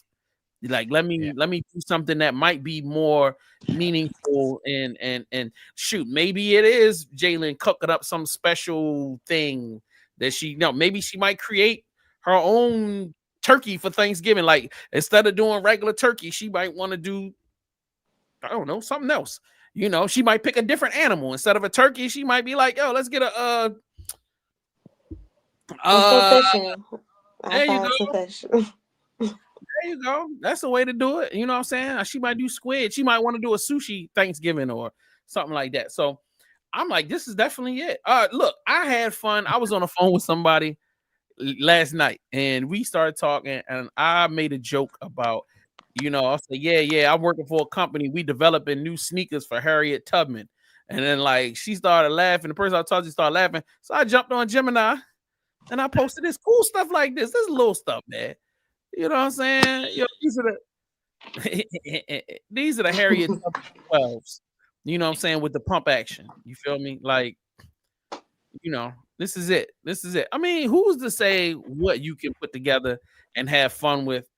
Like, let me do something that might be more meaningful and shoot, maybe it is Jalen cooking up some special thing that maybe she might create her own turkey for Thanksgiving. Like, instead of doing regular turkey, she might want to do, I don't know, something else. She might pick a different animal instead of a turkey. She might be like, yo, let's get a there you go. There you go. That's the way to do it. You know what I'm saying? She might do squid. She might want to do a sushi Thanksgiving or something like that. So I'm like, this is definitely it. Look, I had fun. I was on the phone with somebody last night and we started talking and I made a joke about, I said, yeah, I'm working for a company. We developing new sneakers for Harriet Tubman. And then, like, she started laughing. The person I talked to started laughing. So I jumped on Gemini and I posted this cool stuff like this. This little stuff, man. You know what I'm saying? These are the Harriet 12s. You know what I'm saying? With the pump action. You feel me? Like, this is it. This is it. I mean, who's to say what you can put together and have fun with?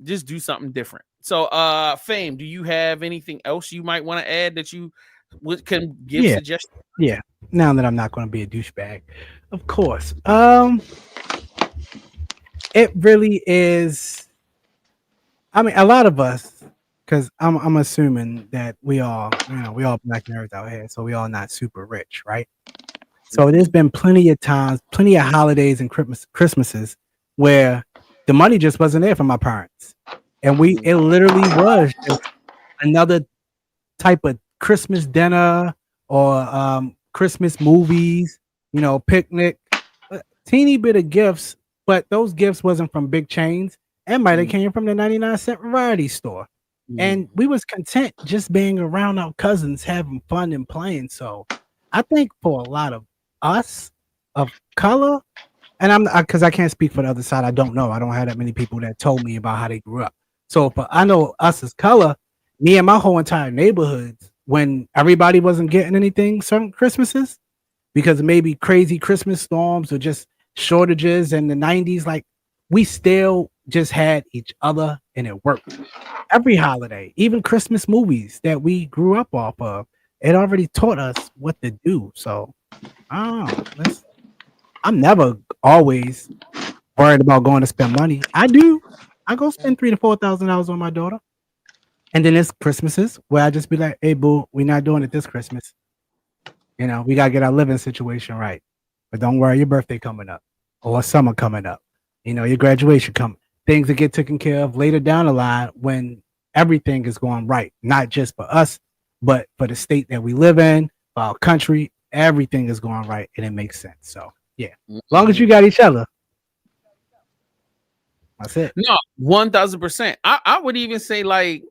Just do something different. So, Fame, do you have anything else you might want to add that you can give suggestions? Yeah. Now that I'm not going to be a douchebag, of course. It really is. I mean, a lot of us, because I'm assuming that we all black nerds out here, so we all not super rich, right? So there's been plenty of times, plenty of holidays and Christmases where the money just wasn't there for my parents, and it literally was just another type of Christmas dinner or Christmas movies, picnic, a teeny bit of gifts. But those gifts wasn't from big chains and might have came from the 99-cent variety store. And we was content just being around our cousins, having fun and playing. So I think for a lot of us of color, and because I can't speak for the other side, I don't know. I don't have that many people that told me about how they grew up. So I know us as color, me and my whole entire neighborhoods, when everybody wasn't getting anything certain Christmases, because of maybe crazy Christmas storms or just shortages in the 90s, like, we still just had each other and it worked. Every holiday, even Christmas movies that we grew up off of, it already taught us what to do. So I'm never always worried about going to spend money. I go spend $3,000 to $4,000 on my daughter. And then there's Christmases where I just be like, hey boo, we're not doing it this Christmas. We gotta get our living situation right. But don't worry, your birthday coming up or summer coming up. Your graduation coming. Things that get taken care of later down the line when everything is going right. Not just for us, but for the state that we live in, for our country, everything is going right and it makes sense. So, yeah. As long as you got each other. That's it. No, 1,000%. I would even say, like,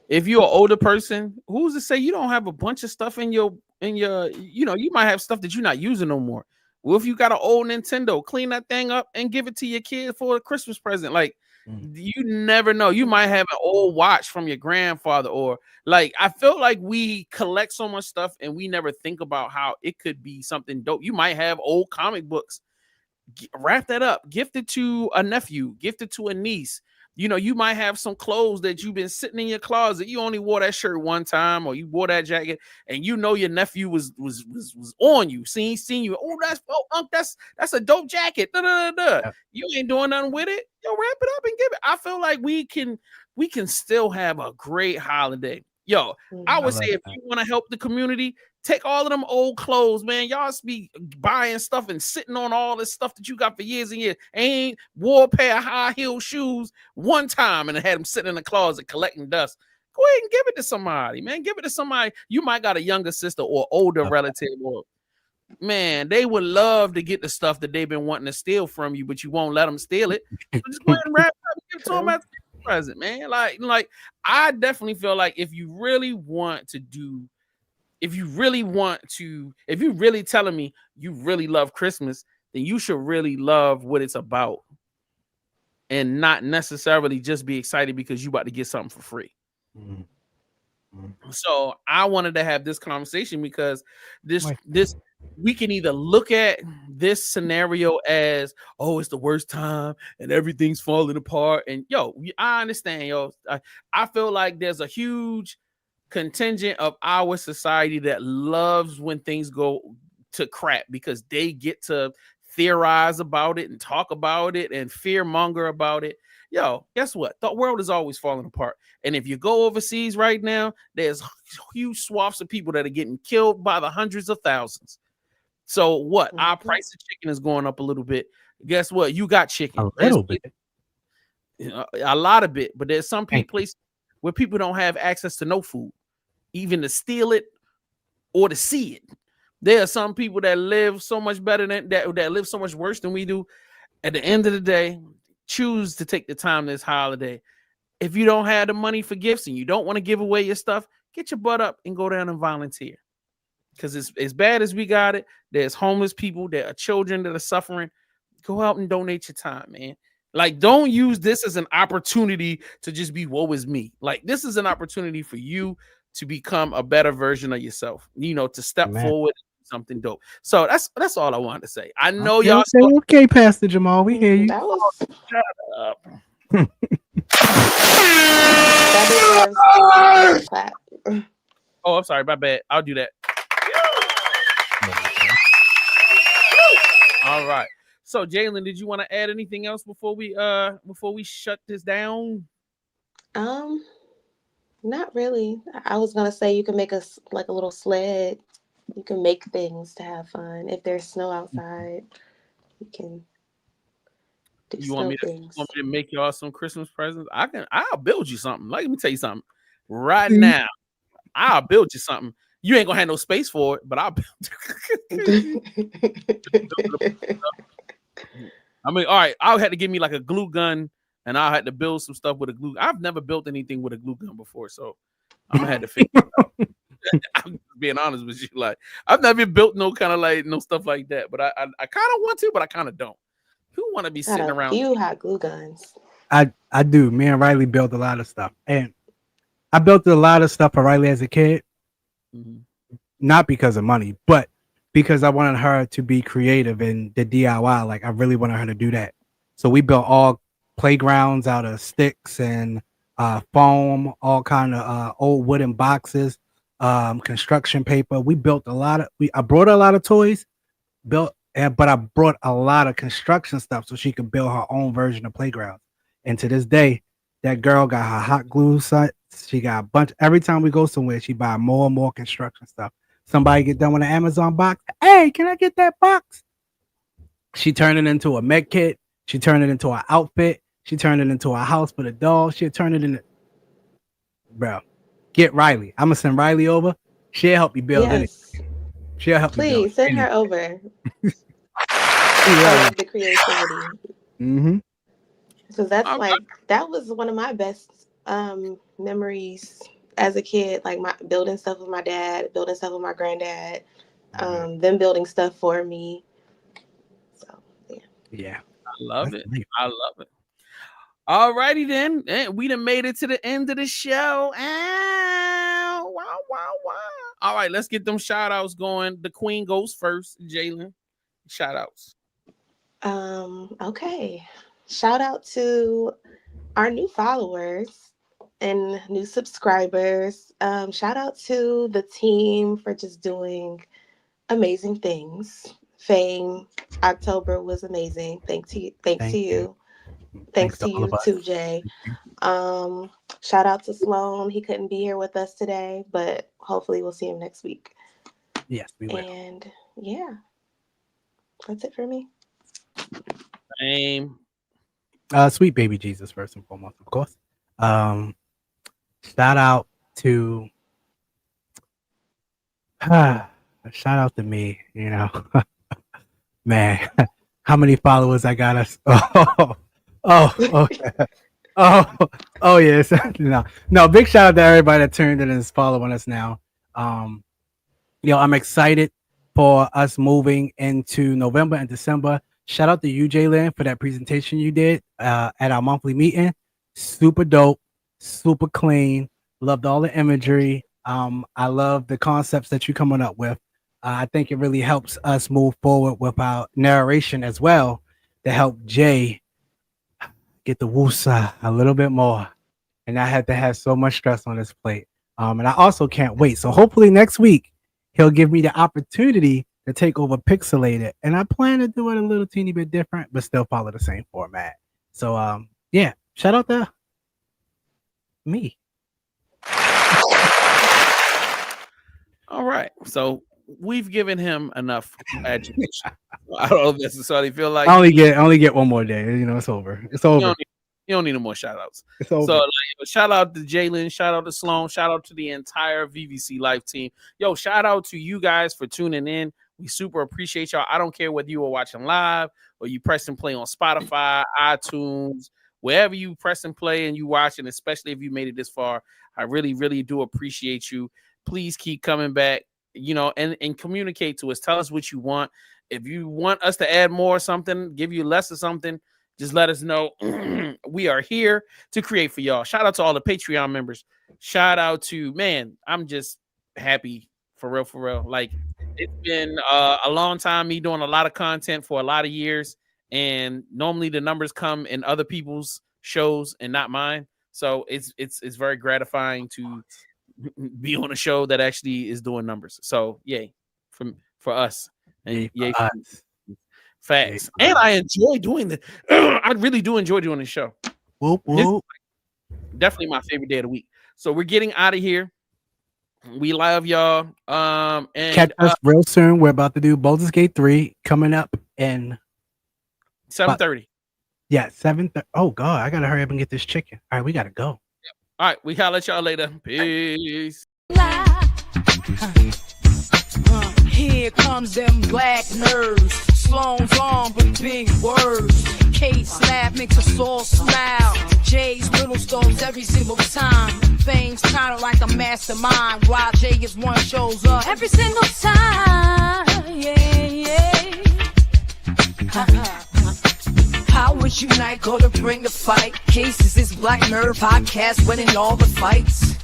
if you're an older person, who's to say you don't have a bunch of stuff in your, you might have stuff that you're not using no more. Well, if you got an old Nintendo, clean that thing up and give it to your kid for a Christmas present. Like, you never know. You might have an old watch from your grandfather, or like, I feel like we collect so much stuff and we never think about how it could be something dope. You might have old comic books. Wrap that up, gift it to a nephew, gift it to a niece. You might have some clothes that you've been sitting in your closet. You only wore that shirt one time, or you wore that jacket, and your nephew was on you, seen you. That's a dope jacket. You ain't doing nothing with it. Wrap it up and give it. I feel like we can still have a great holiday. I would say if you want to help the community, take all of them old clothes, man. Y'all be buying stuff and sitting on all this stuff that you got for years and years. Ain't wore a pair of high heel shoes one time and had them sitting in the closet collecting dust. Go ahead and give it to somebody, man. Give it to somebody. You might got a younger sister or older relative, or man, they would love to get the stuff that they've been wanting to steal from you, but you won't let them steal it. So just go ahead and wrap it up and give it to them as a present, man. Like I definitely feel like if you really telling me you really love Christmas, then you should really love what it's about and not necessarily just be excited because you about to get something for free. So I wanted to have this conversation because this we can either look at this scenario as, oh, it's the worst time and everything's falling apart. And I understand, I feel like there's a huge contingent of our society that loves when things go to crap because they get to theorize about it and talk about it and fear monger about it. Guess what? The world is always falling apart. And if you go overseas right now, there's huge swaths of people that are getting killed by the hundreds of thousands. So what? Our price of chicken is going up a little bit. Guess what? You got chicken. A little bit. A lot of it. But there's some places where people don't have access to no food, even to steal it or to see it. There are some people that live so much better than that live so much worse than we do. At the end of the day, choose to take the time this holiday. If you don't have the money for gifts and you don't want to give away your stuff, get your butt up and go down and volunteer. Because it's as bad as we got it. There's homeless people, there are children that are suffering. Go out and donate your time, man. Like, don't use this as an opportunity to just be woe is me. Like, this is an opportunity for you to become a better version of yourself, to step forward, something dope. So that's all I wanted to say. I know y'all. Okay, Pastor Jamal, we hear you. That was shut up. Oh, I'm sorry, my bad. I'll do that. All right. So, Jalen, did you want to add anything else before we shut this down? Not really. I was gonna say you can make a little sled. You can make things to have fun. If there's snow outside, you can do you want me to make y'all some Christmas presents? I'll build you something. Let me tell you something. Right now, I'll build you something. You ain't gonna have no space for it, but I'll build I mean, all right, I'll have to give me like a glue gun and I'll have to build some stuff with a glue. I've never built anything with a glue gun before, so I'm gonna have to figure it out. I'm being honest with you. Like, I've never built no stuff like that, but I kind of want to, but I kind of don't. Who want to be sitting around? You have glue guns. I do. Me and Riley built a lot of stuff, and I built a lot of stuff for Riley as a kid, not because of money, but because I wanted her to be creative in the DIY. Like, I really wanted her to do that. So we built all playgrounds out of sticks and foam, all kind of old wooden boxes, construction paper. We built a lot of. I brought a lot of toys, but I brought a lot of construction stuff so she could build her own version of playgrounds. And to this day, that girl got her hot glue sets. She got a bunch. Every time we go somewhere, she buy more and more construction stuff. Somebody get done with an Amazon box. Hey, can I get that box? She turned it into a med kit. She turned it into an outfit. She turned it into a house for the dog. She'll turn it into. Bro, get Riley. I'm gonna send Riley over. She'll help you build anything. She'll help you build. Please send her over. I love the creativity. Because that was one of my best memories as a kid. Like, my building stuff with my dad, building stuff with my granddad, them building stuff for me. So yeah. I love it. I love it. All righty then. We done made it to the end of the show. Ow, wow, wow, wow. All right, let's get them shout outs going. The queen goes first. Jalen, shout outs. Okay. Shout out to our new followers and new subscribers. Shout out to the team for just doing amazing things. Fame, October was amazing. Thanks to you. Thanks to you too, Jay. Shout out to Sloan. He couldn't be here with us today, but hopefully we'll see him next week. Yes, we will. And yeah, that's it for me. Fame. Sweet baby Jesus, first and foremost, of course. Shout out to shout out to me. You know, man, how many followers I got us? Oh, yes. No. Big shout out to everybody that turned in and is following us now. I'm excited for us moving into November and December. Shout out to you, Jalen, for that presentation you did at our monthly meeting. Super dope, super clean. Loved all the imagery. I love the concepts that you're coming up with. I think it really helps us move forward with our narration as well to help Jay get the woosah a little bit more. And I had to have so much stress on his plate. And I also can't wait. So hopefully next week he'll give me the opportunity to take over Pixelated. And I plan to do it a little teeny bit different, but still follow the same format. So yeah, shout out to me. All right. So we've given him enough education. I don't necessarily feel like I only get one more day. You know, it's over. It's over. You don't need no more shout outs. It's over. So shout out to Jalen, shout out to Sloan, shout out to the entire VVC Life team. Yo, shout out to you guys for tuning in. We super appreciate y'all. I don't care whether you are watching live or you press and play on Spotify, iTunes, wherever you press and play and you watching, especially if you made it this far. I really, really do appreciate you. Please keep coming back, and communicate to us. Tell us what you want. If you want us to add more something, give you less of something, just let us know. We are here to create for y'all. Shout out to all the Patreon members. Shout out to, man, I'm just happy for real. Like, it's been a long time, me doing a lot of content for a lot of years. And normally the numbers come in other people's shows and not mine. So it's very gratifying to be on a show that actually is doing numbers. So yay for us. And yay for us. Facts. And I enjoy doing this. I really do enjoy doing this show. Whoop, whoop. Definitely my favorite day of the week. So we're getting out of here. We love y'all. And catch us real soon. We're about to do Baldur's Gate 3 coming up in 7:30. Yeah, 7:30. Oh God, I gotta hurry up and get this chicken. All right, we gotta go. All right, we holla at y'all later. Peace. Here comes them black nerds. Sloan's on with big words. Kate Slab makes us all smile. Jay's little stones every single time. Fame's kinda like a mastermind. While Jay is one shows up every single time. Yeah. Powers unite, go to bring the fight. Cases is Black Nerd Podcast winning all the fights.